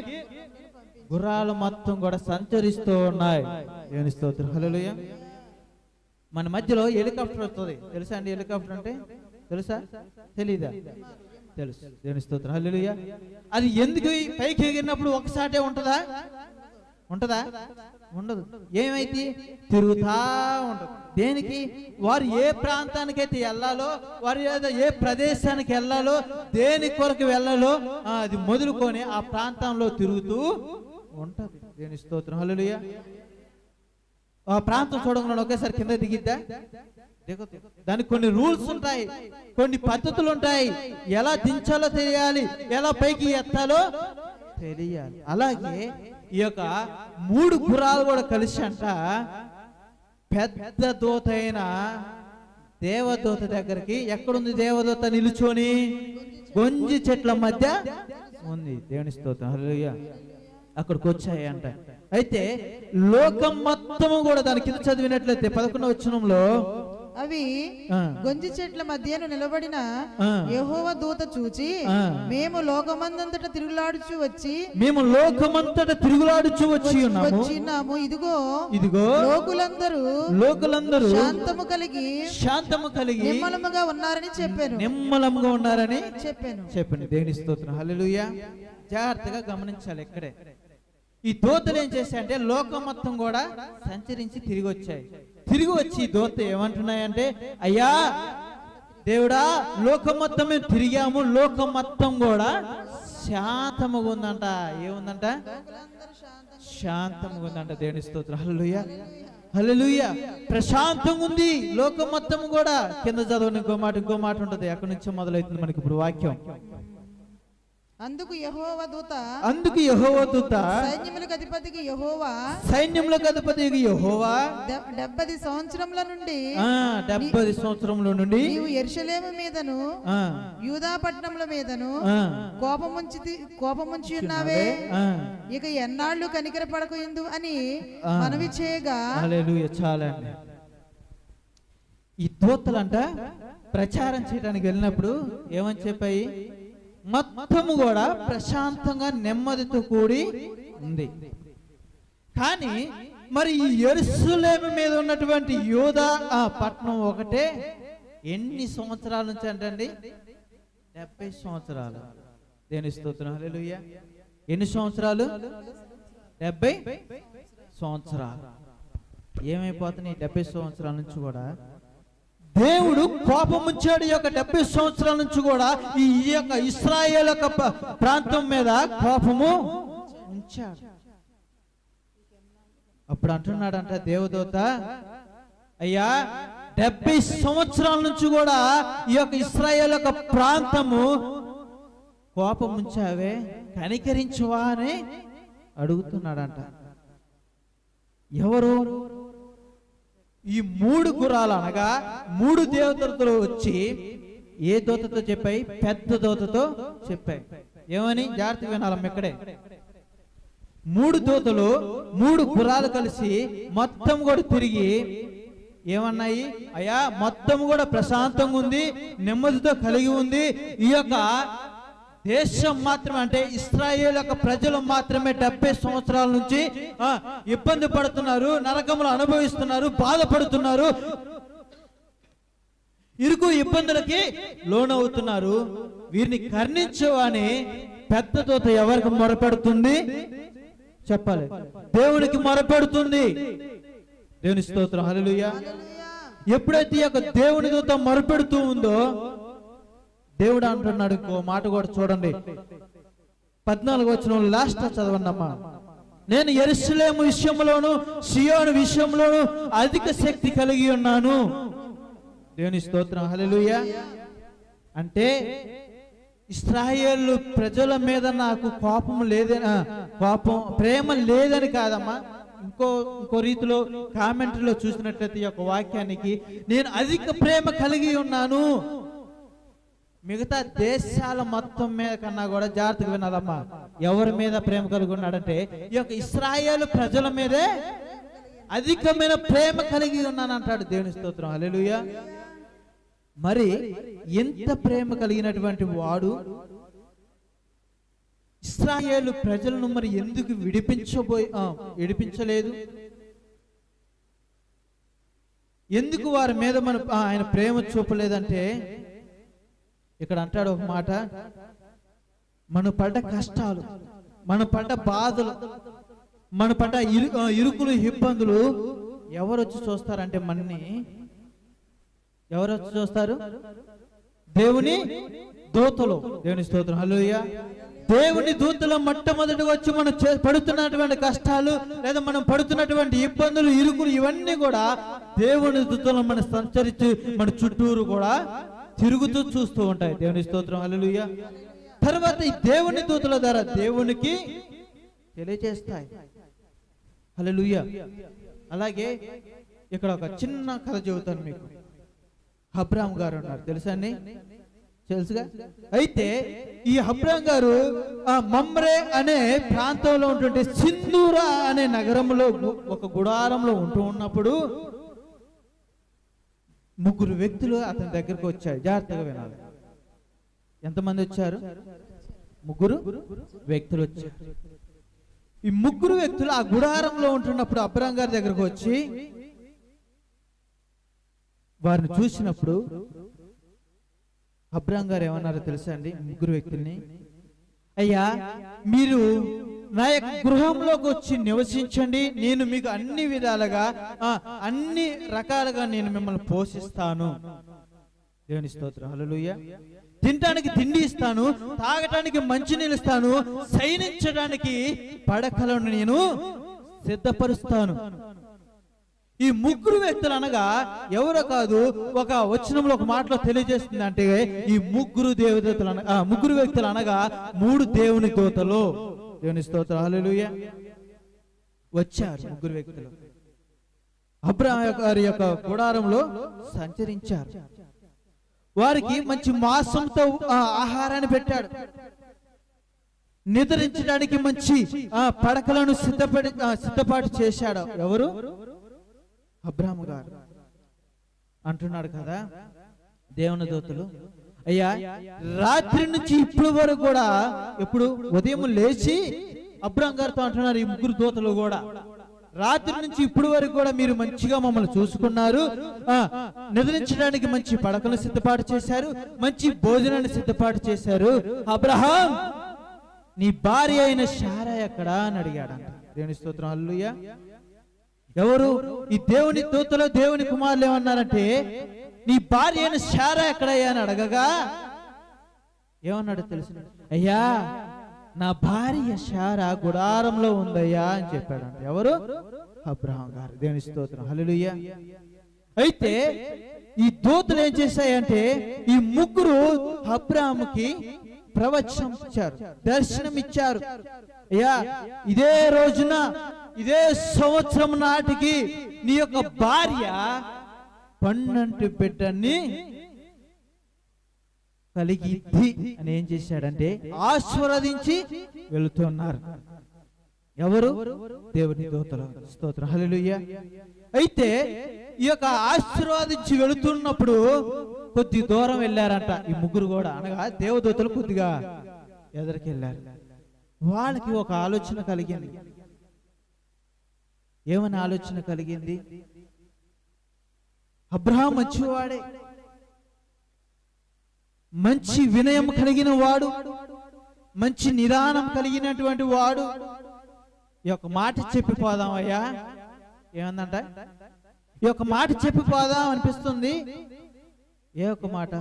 గుర్రాలు మొత్తం కూడా సంచరిస్తూ ఉన్నాయి. దేవుని స్తోత్రం, హల్లెలూయా. మన మధ్యలో హెలికాప్టర్ వస్తుంది, తెలుసా అండి? హెలికాప్టర్ అంటే తెలుసా? తెలీదా? తెలుసు. దేవుని స్తోత్రం, హల్లెలూయా. అది ఎందుకు పైకి ఎగిరినప్పుడు ఒకసాటే ఉంటదా? ఉండదు. ఏమైతే తిరుగుతా ఉంటది. దేనికి? వారు ఏ ప్రాంతానికైతే వెళ్ళాలో, వారు ఏ ప్రదేశానికి వెళ్ళాలో, దేని కొరకు వెళ్ళాలో అది మొదలుకొని ఆ ప్రాంతంలో తిరుగుతూ ఉంటది. దేవుని స్తోత్రం, హల్లెలూయా. ఆ ప్రాంతం చూడకుండా ఒకేసారి కింద దిగిద్దా? దిగదు. దానికి కొన్ని రూల్స్ ఉంటాయి, కొన్ని పద్ధతులు ఉంటాయి. ఎలా దించాలో తెలియాలి, ఎలా పైకి ఎత్తాలో తెలియాలి. అలాగే ఈ యొక్క 3 గుర్రాలు కూడా కలిసి అంట పెద్ద దూత అయిన దేవదూత దగ్గరికి, ఎక్కడుంది దేవదూత నిలుచొని? గొంజి చెట్ల మధ్య ఉంది. దేవుని స్తోత్రం, హల్లెలూయా. అక్కడికి వచ్చాయి అంట. అయితే లోకం మొత్తము కూడా దాని కింద చదివినట్లయితే 11వ వచనంలో అవి గొంజి చెట్ల మధ్యను నిలబడిన యెహోవా దూత చూచి, మేము లోకమందంతటా తిరుగులాడుచు వచ్చి ఉన్నాము. ఇదిగో లోకులందరూ శాంతము కలిగి నిమ్మలముగా ఉన్నారని చెప్పాను. దేవుని స్తోత్రం, హల్లెలూయా. జాగ్రత్తగా గమనించాలి. ఇక్కడే ఈ దూతలు ఏం చేశాయంటే లోకం మొత్తం కూడా సంచరించి తిరిగి వచ్చాయి. తిరిగి వచ్చి దూత ఏమంటున్నాయంటే, అయ్యా దేవుడా, లోకం మొత్తం మేము తిరిగాము, లోకం మొత్తం కూడా శాంతముగా ఉందంట. ఏముందంట? శాంతముగా ఉందంట. దేవుని స్తోత్రం, హల్లెలూయా, హల్లెలూయా. ప్రశాంతంగా ఉంది లోకం మొత్తం కూడా. కింద చదవని ఇంకో మాట ఉంటుంది. అక్కడి నుంచి మొదలవుతుంది మనకి ఇప్పుడు వాక్యం. అందుకు యెహోవా దూత సైన్యములకు అధిపతికి యెహోవా 70 సంవత్సరముల నుండి 70 సంవత్సరముల నుండి నీవు యెరూషలేము మీదను యూదా పట్టణముల మీదను కోపముంచి ఉన్నావే, ఇక ఎన్నాళ్ళు కనికరపడకయుందు అని మనవి చేయగా. హల్లెలూయా. చాలండి. ఈ దూతలంట ప్రచారం చేయడానికి వెళ్ళినప్పుడు ఏమని చెప్పాయి? మొత్తము కూడా ప్రశాంతంగా నెమ్మదితో కూడి ఉంది. కానీ మరి ఈ యెరూషలేము మీద ఉన్నటువంటి యూదా పట్టణం ఒకటే ఎన్ని సంవత్సరాల నుంచి అంటండి? 70 సంవత్సరాలు. దేవుని స్తోత్రం, హల్లెలూయా. ఎన్ని సంవత్సరాలు? 70 సంవత్సరాలు. ఏమైపోతున్నాయి 70 సంవత్సరాల నుంచి కూడా? దేవుడు కోపం ఉంచాడు. ఈ యొక్క 70 సంవత్సరాల నుంచి కూడా ఈ యొక్క ఇశ్రాయేల్ యొక్క ప్రాంతం మీద కోపము ఉంచాడు. అప్పుడు అంటున్నాడంట దేవదూత, అయ్యా 70 సంవత్సరాల నుంచి కూడా ఈ యొక్క ఇశ్రాయేల్ యొక్క ప్రాంతము కోపం ఉంచావే, కనికరించువా అని అడుగుతున్నాడంట. ఎవరు? ఈ 3 గుర్రాలు అనగా 3 దేవతలతో వచ్చి ఏ దూతతో చెప్పాయి? పెద్ద దూతతో చెప్పాయి. ఏమని? జాగ్రత్తగా వినాలమ్మ. ఇక్కడే 3 దూతలు 3 గుర్రాలు కలిసి మొత్తం కూడా తిరిగి ఏమన్నాయి? అయ్యా మొత్తం కూడా ప్రశాంతంగా ఉంది, నెమ్మదితో కలిగి ఉంది. ఈ యొక్క దేశం మాత్రమే, అంటే ఇశ్రాయేలు యొక్క ప్రజలు మాత్రమే 70 సంవత్సరాల నుంచి ఇబ్బంది పడుతున్నారు, నరకములు అనుభవిస్తున్నారు, బాధపడుతున్నారు, ఇరుకు ఇబ్బందులకి లోనవుతున్నారు. వీరిని కర్ణించవని పెద్ద దూత ఎవరికి మొరపెడుతుంది? చెప్పాలి. దేవునికి మొరపెడుతుంది. దేవుని స్తోత్రం, హల్లెలూయా. ఎప్పుడైతే ఈ యొక్క దేవుని దూత మొరపెడుతూ ఉందో దేవుడు అంటున్నాడు ఇంకో మాట కూడా చూడండి. 14వ వచనం లాస్ట్ చదవండి అమ్మా. నేను యెరూషలేము విషయంలోను సియోను విషయంలోను అధిక శక్తి కలిగి ఉన్నాను. దేవుని స్తోత్రం, హల్లెలూయా. అంటే ఇశ్రాయేలు ప్రజల మీద నాకు కోపం లేదని, ప్రేమ లేదని కాదమ్మా. ఇంకో రీతిలో కామెంటరీలో చూసినట్లయితే ఈ యొక్క వాక్యానికి నేను అధిక ప్రేమ కలిగి ఉన్నాను. మిగతా దేశాల మొత్తం మీద కన్నా కూడా జాగ్రత్తగా వినాలమ్మా. ఎవరి మీద ప్రేమ కలిగి ఉన్నాడంటే ఈ యొక్క ఇశ్రాయేలు ప్రజల మీదే అధికమైన ప్రేమ కలిగి ఉన్నాను అంటాడు. దేవుని స్తోత్రం, హల్లెలూయా. మరి ఎంత ప్రేమ కలిగినటువంటి వాడు ఇశ్రాయేలు ప్రజలను మరి ఎందుకు విడిపించలేదు? ఎందుకు వారి మీద ఆయన ప్రేమ చూపలేదంటే ఇక్కడ అంటాడు ఒక మాట, మనం పడ్డ కష్టాలు, మనం పడ్డ బాధలు, మన పడ్డ ఇరుకులు ఇబ్బందులు ఎవరు వచ్చి చూస్తారంటే మనని ఎవరు వచ్చి చూస్తారు? దేవుని దూతలు. దేవుని స్తోత్రం, హల్లెలూయా. దేవుని దూతల మొట్టమొదటి వచ్చి మనం పడుతున్నటువంటి కష్టాలు లేదా మనం పడుతున్నటువంటి ఇబ్బందులు, ఇరుకులు ఇవన్నీ కూడా దేవుని దూతలు మన సంచరించి మన చుట్టూరు కూడా తిరుగుతూ చూస్తూ ఉంటాయి. దేవుని స్తోత్రం, హల్లెలూయా. తర్వాత ఈ దేవుని దూతల ద్వారా దేవునికి తెలియజేస్తాయి. హల్లెలూయా. అలాగే ఇక్కడ ఒక చిన్న కథ చెబుతాను మీకు. అబ్రాహాం గారు ఉన్నారు, తెలుసా అండి? తెలుసుగా. అయితే ఈ అబ్రాహాం గారు ఆ మమ్రే అనే ప్రాంతంలో ఉంటుంటే సింధూరా అనే నగరంలో ఒక గుడారంలో ఉన్నప్పుడు ముగ్గురు వ్యక్తులు అతని దగ్గరకు వచ్చారు. జాగ్రత్తగా వినాలి. ఎంతమంది వచ్చారు? ముగ్గురు వ్యక్తులు వచ్చారు. ఈ ముగ్గురు వ్యక్తులు ఆ గుడారంలో ఉంటున్నప్పుడు అబ్రాహాం గారి దగ్గరకు వచ్చి వారిని చూసినప్పుడు అబ్రాహాం గారు ఏమన్నారో తెలుసా అండి? ముగ్గురు వ్యక్తుల్ని, అయ్యా మీరు నా యొక్క గృహంలోకి వచ్చి నివసించండి, నేను మీకు అన్ని విధాలుగా అన్ని రకాలుగా నేను మిమ్మల్ని పోషిస్తాను. దేవుని స్తోత్రం, హల్లెలూయా. తినడానికి తిండి ఇస్తాను, తాగటానికి మంచినీళ్ళు ఇస్తాను, శయనించడానికి పడకలను నేను సిద్ధపరుస్తాను. ఈ ముగ్గురు వ్యక్తులు అనగా ఎవరో కాదు, ఒక వచనంలో ఒక మాటలో తెలియజేస్తుంది. అంటే ఈ ముగ్గురు దేవదూతలు ముగ్గురు వ్యక్తులు అనగా మూడు దేవుని దూతలు. దేవుని స్తోత్రం, హల్లెలూయా. వచ్చారు ముగ్గురు వ్యక్తులు, అబ్రాహాం గారి యొక్క గుడారంలో సంచరించారు. వారికి మంచి మాంసంతో ఆహారాన్ని పెట్టాడు, నిద్రించడానికి మంచి పడకలను సిద్ధపాటు చేశాడు. ఎవరు? అబ్రాహాం గారు. అంటున్నాడు కదా దేవుని దూతలు, అయ్యా రాత్రి నుంచి ఇప్పుడు వరకు కూడా, ఎప్పుడు ఉదయం లేచి అబ్రాహాం గారితో అంటున్నారు ఈ ముగ్గురు దూతలు కూడా, రాత్రి నుంచి ఇప్పుడు వరకు కూడా మీరు మంచిగా మమ్మల్ని చూసుకున్నారు, నిద్రించడానికి మంచి పడకలు సిద్ధపాటు చేశారు, మంచి భోజనాన్ని సిద్ధపాటు చేశారు. అబ్రహాం నీ భార్య అయిన శారా ఎక్కడా అని అడిగాడంట. దేవుని స్తోత్రం, హల్లెలూయా. ఎవరు? ఈ దేవుని దూతలు దేవుని కుమారులు ఏమన్నారంటే నీ భార్య అయిన శారా ఎక్కడయ్యా అని అడగగా ఏమన్నాడు తెలుసు? అయ్యా నా భార్య శారా గుడారంలో ఉందయ్యా అని చెప్పాడంట. ఎవరు? అబ్రహాం గారు. దేవుని స్తోత్రం, హల్లెలూయా. అయితే ఈ దూతలు ఏం చేశాయంటే ఈ ముగ్గురు అబ్రహాముకి ప్రవచనం ఇచ్చారు, దర్శనం ఇచ్చారు. అయ్యా ఇదే రోజున ఇదే సంవత్సరం నాటికి నీ యొక్క భార్య పన్నంటి బిడ్డని కలిగిద్ది అని ఏం చేశాడంటే ఆశీర్వదించి వెళుతున్నారు. ఎవరు? దేవుని దూతలు. స్తోత్రం, హల్లెలూయా. అయితే ఈ యొక్క ఆశీర్వాదించి వెళుతున్నప్పుడు కొద్ది దూరం వెళ్ళారంట ఈ ముగ్గురు కూడా, అనగా దేవదూతలు కొద్దిగా ఎదురుకి వెళ్ళారు. వాళ్ళకి ఒక ఆలోచన కలిగింది. ఏమని ఆలోచన కలిగింది? అబ్రహాం మంచివాడే, మంచి వినయం కలిగిన వాడు, మంచి నిదానం కలిగినటువంటి వాడు. ఈ యొక్క మాట చెప్పిపోదాం అయ్యా. ఏమందంట? ఈ యొక్క మాట చెప్పిపోదాం అనిపిస్తుంది. ఏ ఒక్క మాట?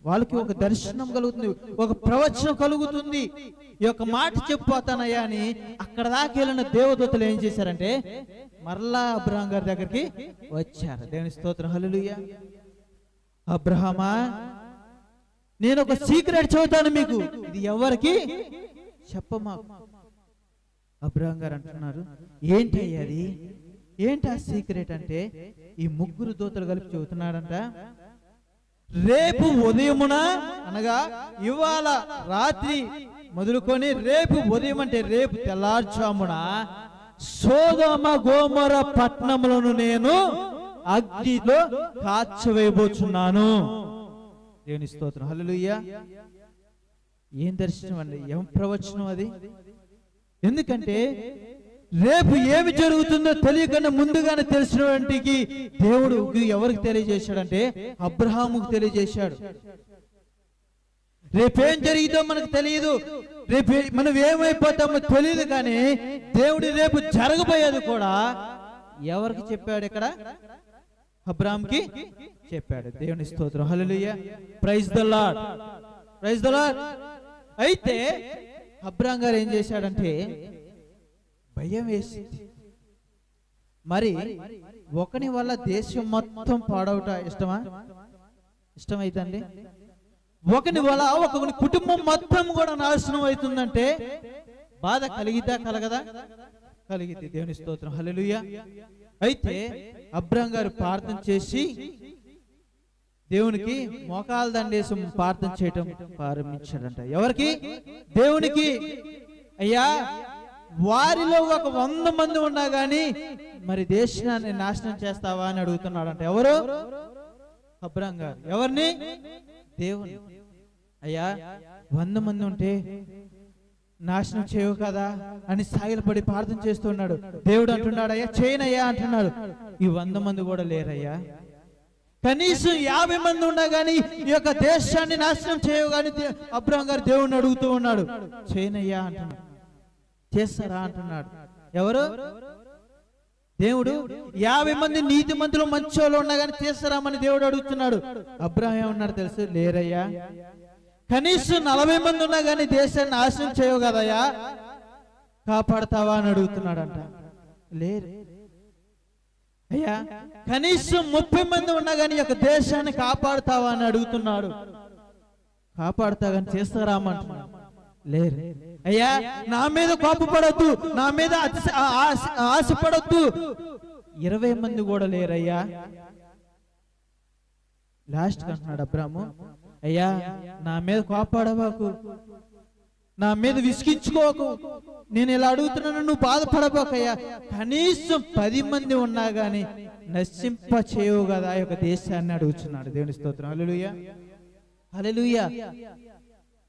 వాళ్ళకి ఒక దర్శనం కలుగుతుంది, ఒక ప్రవచనం కలుగుతుంది. ఈ యొక్క మాట చెప్పిపోతానయ్యా అని అక్కడ దాకా వెళ్ళిన దేవదూతలు ఏం చేశారంటే మరలా అబ్రహాం గారి దగ్గరికి వచ్చారు. దేవుని స్తోత్రం, హల్లెలూయా. అబ్రహామా నేను ఒక సీక్రెట్ చెబుతాను మీకు, ఇది ఎవరికి చెప్పమా. అబ్రహాం గారు అంటున్నారు ఏంటి అది? ఏంటి ఆ సీక్రెట్ అంటే ఈ ముగ్గురు దూతలు కలిపి చెబుతున్నాడంట, రేపు ఉదయమున అనగా ఇవాళ రాత్రి మొదలుకొని రేపు ఉదయం అంటే రేపు తెల్లార్చామున సోదొమ గోమొర పట్టణములను నేను అగ్నిలో కాల్చివేయబోచున్నాను. దేవుని స్తోత్రం, హల్లెలూయా. ఏం దర్శనం అండి, ఏం ప్రవచనం అది? ఎందుకంటే రేపు ఏమి జరుగుతుందో తెలియకుండా ముందుగానే తెలిసినటువంటి దేవుడు ఎవరికి తెలియజేశాడంటే అబ్రహాముకు తెలియజేశాడు. రేపేం జరిగితో మనకు తెలియదు, రేపు మనం ఏమైపోతామో తెలియదు, కానీ దేవుడు రేపు జరగబోయేది కూడా ఎవరికి చెప్పాడు? ఇక్కడ అబ్రహాంకి చెప్పాడు. దేవుని స్తోత్రం, hallelujah. Praise the lord, praise the lord. అయితే అబ్రాం గారు ఏం చేశాడంటే భయం వేసింది. మరి ఒకని వల్ల దేశం మొత్తం పాడవుట ఇష్టమా? ఇష్టమైతండి. ఒకని వల్ల ఒకని కుటుంబం మొత్తం కూడా నాశనం అవుతుందంటే బాధ కలిగిద్దా కలగదా? కలిగిద్ది. దేవుని స్తోత్రం, హల్లెలూయా. అయితే అబ్రాం గారు ప్రార్థన చేసి దేవునికి మోకాలు దండేసి ప్రార్థన చేయటం ప్రారంభించాడంట. ఎవరికి? దేవునికి. అయ్యా, వారిలో ఒక 100 మంది ఉన్నా గాని మరి దేశాన్ని నాశనం చేస్తావా అని అడుగుతున్నాడంట. ఎవరు? అబ్రాం గారు. ఎవరిని? దేవుని. అయ్యా, 100 మంది ఉంటే నాశనం చేయవు కదా అని సాగిలపడి ప్రార్థన చేస్తున్నాడు. దేవుడు అంటున్నాడు, అయ్యా చేయనయ్యా అంటున్నాడు. ఈ 100 మంది కూడా లేరయ్యా, కనీసం 50 మంది ఉన్నా గానీ ఈ యొక్క దేశాన్ని నాశనం చేయవు కానీ అబ్రాం గారు దేవుడిని అడుగుతూ ఉన్నాడు. చేయనయ్యా అంటున్నాడు. చేస్తారా అంటున్నాడు. ఎవరు? దేవుడు. 50 మంది నీతి మంతులు మంచోళ్ళు ఉన్నా కానీ చేస్తారామని దేవుడు అడుగుతున్నాడు. అబ్రాం ఏమన్నాడు తెలుసు? లేరయ్యా, కనీసం 40 మంది ఉన్నా కానీ దేశాన్ని నాశనం చేయవు కదయ్యా, కాపాడతావా అని అడుగుతున్నాడంట. లేరు. అయ్యా, కనీసం 30 మంది ఉన్నా కానీ యొక్క దేశాన్ని కాపాడుతావా అని అడుగుతున్నాడు. కాపాడుతా కానీ చేస్తారామంటున్నాడు. లేరు. అయ్యా, నా మీద కోపపడొద్దు, నా మీద ఆశపడొద్దు, 20 మంది కూడా లేరయ్యా. లాస్ట్ అంటున్నాడు అబ్రాము, అయ్యా నా మీద కోపడబాకు, నా మీద విసిగించుకోకు, నేను ఇలా అడుగుతున్నాను, నువ్వు బాధపడబాకయ్యా, కనీసం 10 మంది ఉన్నా గాని నశింప చేయవు కదా ఈ యొక్క దేశాన్ని అడుగుతున్నాడు. దేవుని స్తోత్రం, హల్లెలూయా, హల్లెలూయా.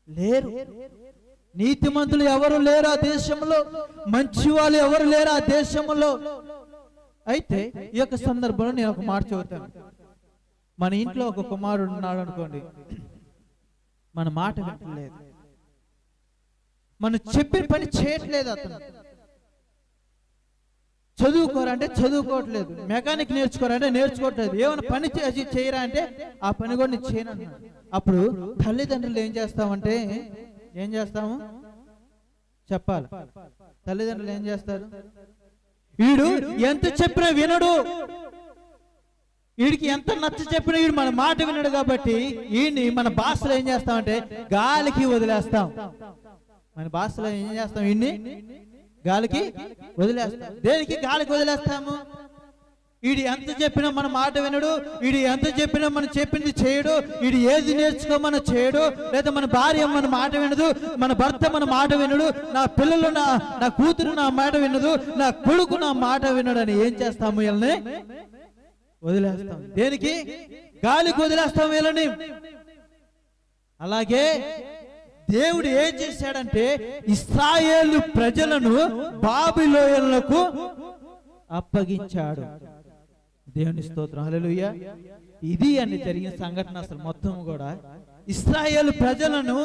లేరు. నీతిమంతులు ఎవరు లేరు ఆ దేశంలో, మంచి వాళ్ళు ఎవరు లేరు ఆ దేశంలో. అయితే ఈ యొక్క సందర్భంలో నేను ఒక మాట చెబుతాను. మన ఇంట్లో ఒక కుమారుడు ఉన్నాడు అనుకోండి, మన మాట వినట్లేదు, మనం చెప్పిన పని చేయట్లేదు, అతను చదువుకోరంటే చదువుకోవట్లేదు, మెకానిక్ నేర్చుకోరంటే నేర్చుకోవట్లేదు, ఏమైనా పని చేయరా అంటే ఆ పని కూడా నేను చేయను అన్నాడు. అప్పుడు తల్లిదండ్రులు ఏం చేస్తామంటే, ఏం చేస్తాము చెప్పాలి. తల్లిదండ్రులు ఏం చేస్తారు? వీడు ఎంత చెప్పినా వినడు, వీడికి ఎంత నచ్చ చెప్పినా వీడు మన మాట వినడు కాబట్టి వీడిని మన భాషలో ఏం చేస్తామంటే గాలికి వదిలేస్తాం. మన భాషలో ఏం చేస్తాం? వీడిని గాలికి వదిలేస్తాం. దేనికి గాలికి వదిలేస్తాము? వీడు ఎంత చెప్పినా మన మాట వినడు, వీడు ఎంత చెప్పినా మనం చెప్పింది చేయడు, వీడు ఏది నేర్చుకోమని చేయడు, లేదా మన భార్య మన మాట వినదు, మన భర్త మన మాట వినడు, నా పిల్లలు నా కూతురు నా మాట వినదు, నా కొడుకు నా మాట వినడు అని ఏం చేస్తాము? వీళ్ళని వదిలేస్తాం. దేనికి? గాలికి వదిలేస్తాం వీళ్ళని. అలాగే దేవుడు ఏం చేశాడంటే ఇశ్రాయేలు ప్రజలను బాబిలోనులకు అప్పగించాడు. దేవుని స్తోత్రం, హల్లెలూయా. ఇది అని జరిగిన సంఘటన. అసలు మొత్తం కూడా ఇశ్రాయేలు ప్రజలను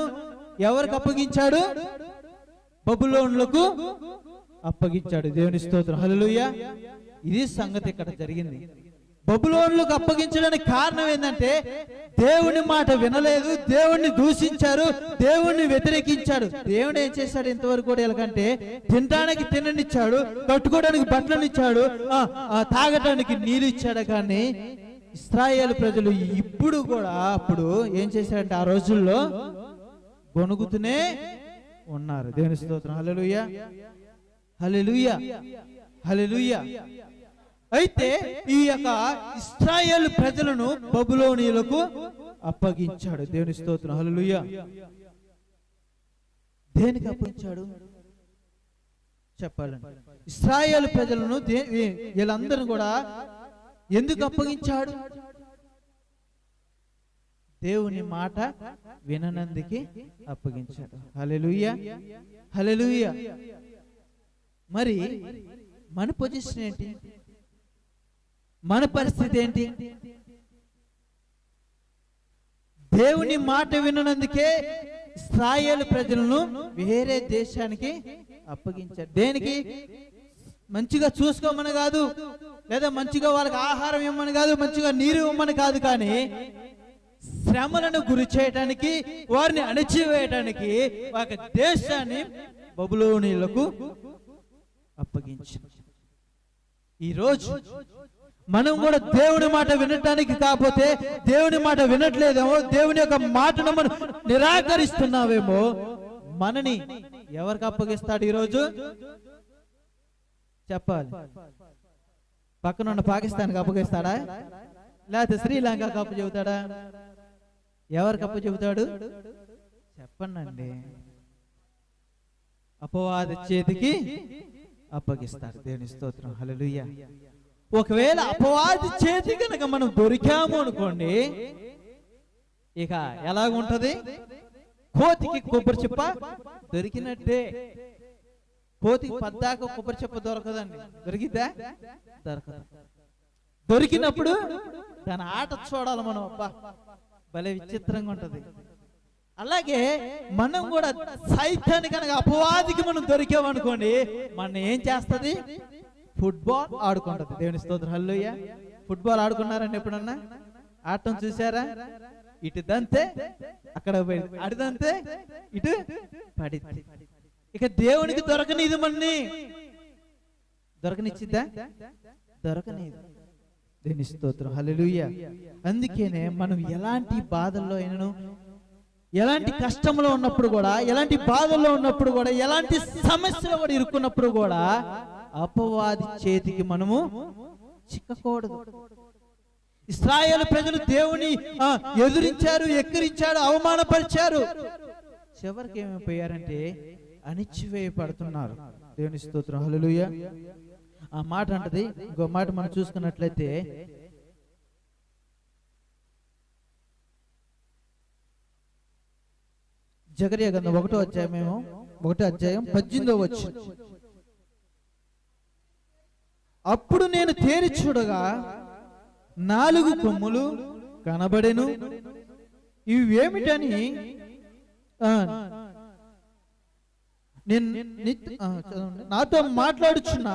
ఎవరికి అప్పగించాడు? బబులోనులకు అప్పగించాడు. దేవుని స్తోత్రం, హల్లెలూయా. ఇది సంగతి ఇక్కడ జరిగింది. బబులోనులకు అప్పగించడానికి కారణం ఏంటంటే దేవుని మాట వినలేదు, దేవుణ్ణి దూషించారు, దేవుణ్ణి వ్యతిరేకించాడు. దేవుడు ఏం చేశాడు ఇంతవరకు కూడా? ఎలాగంటే తినడానికి తిననిచ్చాడు, కట్టుకోవడానికి బట్టలనిచ్చాడు, తాగటానికి నీళ్ళు ఇచ్చాడు. కానీ ఇశ్రాయేలు ప్రజలు ఇప్పుడు కూడా అప్పుడు ఏం చేశారంటే ఆ రోజుల్లో గొనుగుతూనే ఉన్నారు. దేవుని స్తోత్రం, హల్లెలూయా, హల్లెలూయా, హల్లెలూయా. అయితే ఈ యొక్క ఇశ్రాయేలు ప్రజలను బబులోనీయులకు అప్పగించాడు. దేవుని స్తోత్రం, హల్లెలూయా. దేనికి అప్పగించాడు చెప్పాలండి? ఇశ్రాయేలు ప్రజలను వీళ్ళందరూ కూడా ఎందుకు అప్పగించాడు? దేవుని మాట విననందుకు అప్పగించాడు. హల్లెలూయా, హల్లెలూయా. మరి మన పొజిషన్ ఏంటి? మన పరిస్థితి ఏంటి? దేవుని మాట విననందుకే ఇశ్రాయేలు ప్రజలను వేరే దేశానికి అప్పగించారు. దేనికి? మంచిగా చూసుకోమని కాదు, లేదా మంచిగా వాళ్ళకి ఆహారం ఇవ్వమని కాదు, మంచిగా నీరు ఇవ్వమని కాదు, కానీ శ్రమలను గురి చేయడానికి, వారిని అణచివేయడానికి ఒక దేశాన్ని బబులోనీయులకు అప్పగించింది. ఈరోజు మనం కూడా దేవుని మాట వినటానికి కాకపోతే, దేవుని మాట వినట్లేదేమో, దేవుని యొక్క మాటను మనం నిరాకరిస్తున్నావేమో, మనని ఎవరికి అప్పగిస్తాడు ఈరోజు? చెప్పాలి. పక్కన ఉన్న పాకిస్తాన్కి అప్పగిస్తాడా, లేకపోతే శ్రీలంకకు అప్పు చెబుతాడా? ఎవరికి అప్పు చెబుతాడు చెప్పండి అండి. అపవాది చేతికి అప్పగిస్తాడు. దేవుని స్తోత్రం, హల్లెలూయా. ఒకవేళ అపవాది చేతి కనుక మనం దొరికాము అనుకోండి, ఇక ఎలాగుంటది? కోతికి కొబ్బరి చెప్ప దొరికినట్టే. కోతికి పద్దాక కొబ్బరి చెప్ప దొరకదండి. దొరికిద్దా? దొరకదు. దొరికినప్పుడు దాని ఆట చూడాలి మనం. అబ్బా భలే విచిత్రంగా ఉంటది. అలాగే మనం కూడా సైతాన్ని కనుక, అపవాదికి మనం దొరికామనుకోండి, మనం ఏం చేస్తుంది? ఫుట్బాల్ ఆడుకుంటది. దేవుని స్తోత్రం, హల్లెలూయా. ఫుట్బాల్ ఆడుకున్నారండి ఎప్పుడన్నా? ఆడటం చూసారా? ఇటు దంతే అక్కడ పోయింది, అటు దంతే ఇటు పడింది. ఇక దేవునికి దొరకనిది, మన్ని దొరకనిచ్చిద్దా? దొరకనిది. దేవుని స్తోత్రం, హల్లెలూయా. అందుకేనే మనం ఎలాంటి బాధల్లో అయినను, ఎలాంటి కష్టంలో ఉన్నప్పుడు కూడా, ఎలాంటి బాధల్లో ఉన్నప్పుడు కూడా, ఎలాంటి సమస్యలు కూడా ఇరుక్కున్నప్పుడు కూడా అపవాది చేతికి మనము చిక్కకూడదు. ఇశ్రాయేలు ప్రజలు దేవుని ఎదురించారు, ఎక్కిరించారు, అవమానపరిచారు. చివరికి ఏమైపోయారంటే అణిచివేయబడుతున్నారు. దేవుని స్తోత్రం, హల్లెలూయా. ఆ మాట అంటది. ఇంకో మాట మనం చూసుకున్నట్లయితే, జకర్యా గ్రంథం 1వ అధ్యాయం 18వ వచనం. అప్పుడు నేను తేరి చూడగా 4 కొమ్ములు కనబడెను. ఇవి ఏమిటని నాతో మాట్లాడుచున్న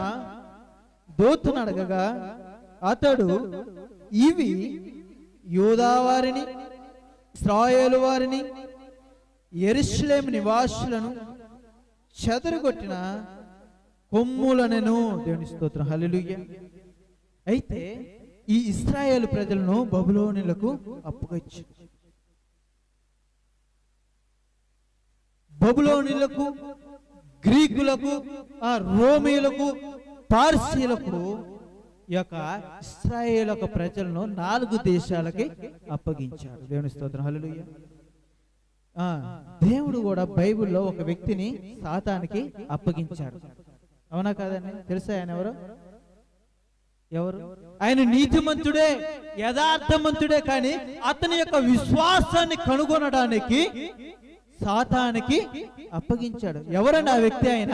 దూతను అడగగా, అతడు, ఇవి యూదా వారిని, ఇశ్రాయేలు వారిని, యెరూషలేము నివాసులను చెదరగొట్టిన కొమ్ములనెను. దేవుని స్తోత్రం, హల్లెలూయా. అయితే ఈ ఇశ్రాయేలు ప్రజలను బబులోనులకు అప్పగించు. బబులోనులకు, గ్రీకులకు, రోమీయులకు, పార్సీలకు ఈ యొక్క ఇశ్రాయేలు యొక్క ప్రజలను 4 దేశాలకి అప్పగించారు. దేవుని స్తోత్రం, హల్లెలూయా. దేవుడు కూడా బైబిల్లో ఒక వ్యక్తిని సాతానికి అప్పగించాడు. అవునా కాదండి? తెలుసా ఆయన ఎవరు? ఆయన నీతిమంతుడే, యథార్థమంతుడే, కానీ అతని యొక్క విశ్వాసాన్ని కనుగొనడానికి సాతానికి అప్పగించాడు. ఎవరండి ఆ వ్యక్తి? ఆయన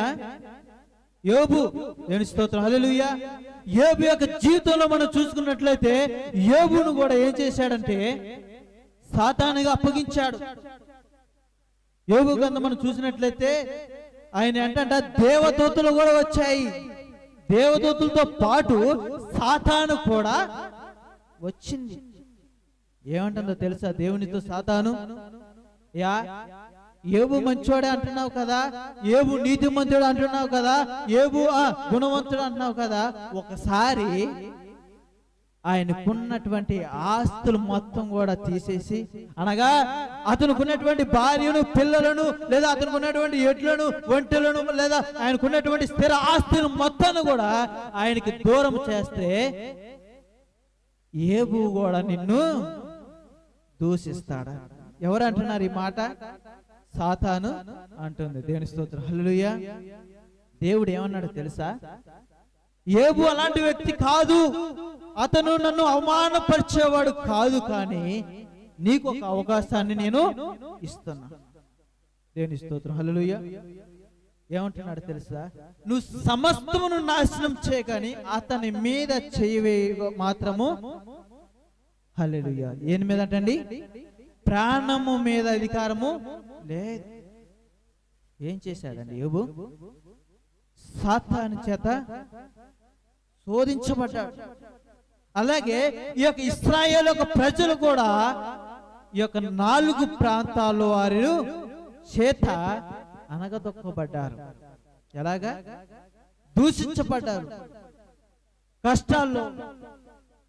యోబు. దేవుని స్తోత్రం, హల్లెలూయా. యోబు యొక్క జీవితంలో మనం చూసుకున్నట్లయితే, యోబును కూడా ఏం చేశాడంటే సాతానుగా అప్పగించాడు. యోబు గ్రంథం మనం చూసినట్లయితే ఆయన అంట దేవదూతలు కూడా వచ్చాయి. దేవదూతలతో పాటు సాతాను కూడా వచ్చింది. ఏమంటుందో తెలుసా? దేవునితో సాతాను, యోబు మంచోడే అంటున్నావు కదా, యోబు నీతిమంతుడు అంటున్నావు కదా, యోబు గుణవంతుడు అంటున్నావు కదా, ఒకసారి ఆయనకున్నటువంటి ఆస్తులు మొత్తం కూడా తీసేసి, అనగా అతనుకున్నటువంటి భార్యను, పిల్లలను, లేదా అతనుకున్నటువంటి ఎడ్లను, ఒంటెలను, లేదా ఆయనకున్నటువంటి స్థిర ఆస్తులు మొత్తాన్ని కూడా ఆయనకి దూరం చేస్తే, యోబు కూడా నిన్ను దూషిస్తాడా? ఎవరు అంటున్నారు ఈ మాట? సాతాను అంటుంది. దేవుని స్తోత్రం, హల్లెలూయా. దేవుడు ఏమన్నాడు తెలుసా? యోబు అలాంటి వ్యక్తి కాదు, అతను నన్ను అవమానపరిచేవాడు కాదు, కానీ నీకు ఒక అవకాశాన్ని నేను ఇస్తున్నా. దేవుని స్తోత్రం, హల్లెలూయా. ఏమంటున్నాడు తెలుసా? నువ్వు సమస్తమును నాశనం చేయగాని అతని మీద చేయవేయ మాత్రము. హల్లెలూయా. ఏని మీద అంటండి? ప్రాణము మీద అధికారము లేదు. ఏం చేశాడండి యోబు? సాతాను చేత శోధించబడ్డాడు. అలాగే ఈ యొక్క ఇశ్రాయేలు యొక్క ప్రజలు కూడా ఈ యొక్క 4 ప్రాంతాల్లో వారు చేత అనగదొక్కబడ్డారు. ఎలాగా? దూషించబడ్డారు, కష్టాల్లో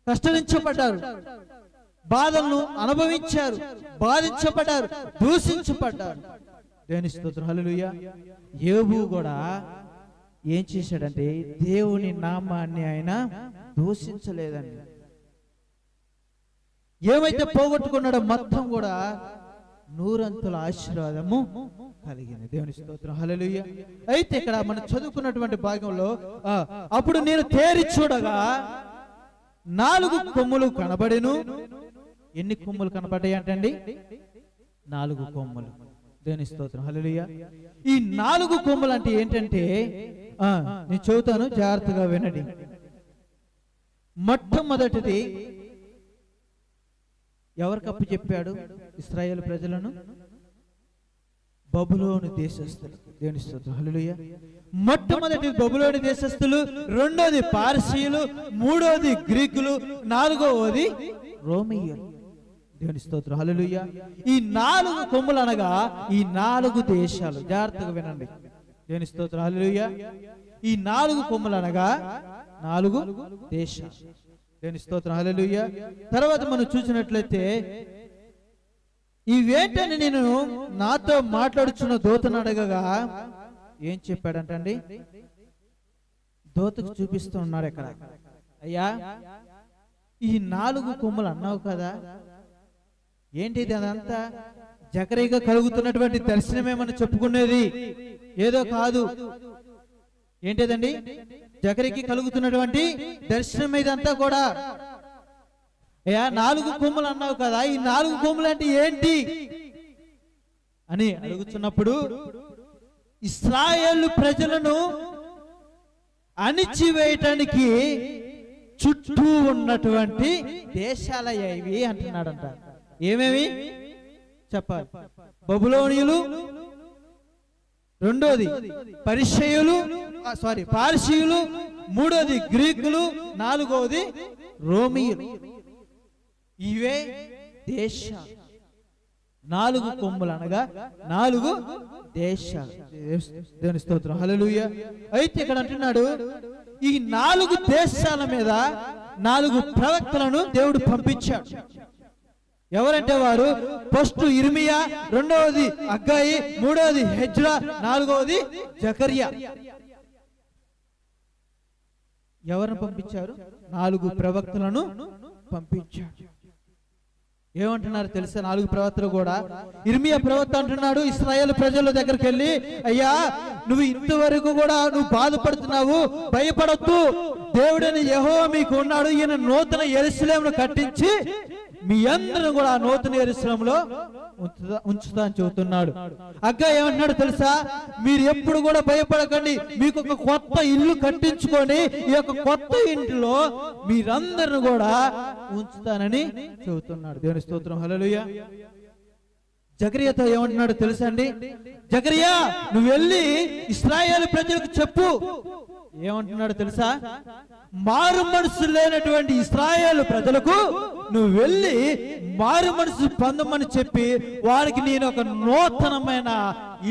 కష్టలించబడ్డారు, బాధలను అనుభవించారు, బాధించబడ్డారు, దూషించబడ్డారు. దేవుని స్తోత్రం, హల్లెలూయా. యోబు కూడా ఏం చేశాడంటే దేవుని నామాన్ని ఆయన దూషించలేదండి. ఏమైతే పోగొట్టుకున్నాడో మొత్తం కూడా 100 అంతుల ఆశీర్వాదము కలిగింది. దేవుని స్తోత్రం, హల్లెలూయా. అయితే ఇక్కడ మనం చదువుకున్నటువంటి భాగంలో అప్పుడు నేను తేరి చూడగా 4 కొమ్ములు కనబడెను. ఎన్ని కొమ్ములు కనబడ్డాయి అంటండి? 4 కొమ్ములు. దేవుని స్తోత్రం, హల్లెలూయా. ఈ 4 కొమ్ములు అంటే ఏంటంటే నేను చెబుతాను, జాగ్రత్తగా వినండి. మొట్టమొదటిది ఎవరికి అప్పు చెప్పాడు ఇశ్రాయేలు ప్రజలను? బబులోను దేశస్థులు. దేవుని స్తోత్రం, హల్లెలూయా. మొట్టమొదటి బబులోను దేశస్థులు, రెండోది పార్సీయులు, మూడోది గ్రీకులు, 4వది రోమీయులు. దేవుని స్తోత్రం, హల్లెలూయా. ఈ 4 కొమ్ములు అనగా ఈ 4 దేశాలు. జాగ్రత్తగా వినండి. దేవుని స్తోత్రం, హల్లెలూయా. ఈ 4 కొమ్ములు అనగా 4 దేశాలు. దేవుని స్తోత్రం, హల్లెలూయా. తర్వాత మనం చూసినట్లయితే ఈ వేటని నేను నాతో మాట్లాడుచున్న దూతను అడగగా ఏం చెప్పాడంటండి? దూతకు చూపిస్తూ ఉన్నాడు ఇక్కడ, అయ్యా ఈ 4 కొమ్ములు అన్నావు కదా, ఏంటిది? అదంతా జకరీగా కలుగుతున్నటువంటి దర్శనమేమని చెప్పుకునేది ఏదో కాదు. ఏంటిదండి? జకరీకి కలుగుతున్నటువంటి దర్శనం ఇదంతా కూడా. 4 కొమ్ములు అన్నావు కదా, ఈ 4 కొమ్ములు అంటే ఏంటి అని అడుగుతున్నప్పుడు ఇశ్రాయేలు ప్రజలను అణిచివేయటానికి చుట్టూ ఉన్నటువంటి దేశాల ఇవి అంటున్నాడంట. ఏమేమి చెప్పాలి? బబులోనీయులు, రెండోది పార్సీయులు, మూడోది గ్రీకులు, 4వది రోమీయులు. ఇవే దేశాలు. 4 కొమ్ములు అనగా 4 దేశాలు. దేవుని స్తోత్రం, హల్లెలూయా. అయితే ఇక్కడ అంటున్నాడు ఈ 4 దేశాల మీద 4 ప్రవక్తలను దేవుడు పంపించాడు. ఎవరంటే వారు ఫస్ట్ ఇర్మియా, రెండవది అగ్గాయి, మూడవది హెజ్రా, 4వది జకర్యా. ఎవరిని పంపించారు? 4 ప్రవక్తలను పంపించాడు. ఏమంటున్నారు తెలుసా? 4 ప్రవక్తలు కూడా. ఇర్మియా ప్రవక్త అంటున్నాడు ఇశ్రాయేలు ప్రజల దగ్గరికి వెళ్ళి, అయ్యా నువ్వు ఇంతవరకు కూడా నువ్వు బాధపడుతున్నావు, భయపడొద్దు, దేవుడని యెహోవా మీకు ఉన్నాడు, ఈయన నూతన యెరూషలేమును కట్టించి మీ అందరూ కూడా ఆ నూతన యెరూషలేములో ఉంచుతా అని చెబుతున్నాడు. అగ్గా ఏమంటున్నాడు తెలుసా? మీరు ఎప్పుడు కూడా భయపడకండి, మీకు ఒక కొత్త ఇల్లు కట్టించుకొని ఈ యొక్క కొత్త ఇంటిలో మీరందరూ కూడా ఉంచుతానని చెబుతున్నాడు. దేవుని స్తోత్రం, హల్లెలూయా. జకర్యాతో ఏమంటున్నాడు తెలుసా అండి? జకర్యా నువ్వు వెళ్ళి ఇశ్రాయేలు ప్రజలకు చెప్పు. ఏమంటున్నాడు తెలుసా? మారు మనసు లేనటువంటి ఇశ్రాయేలు ప్రజలకు నువ్వు వెళ్ళి మారు మనసు పొందమని చెప్పి వారికి నేను ఒక నూతనమైన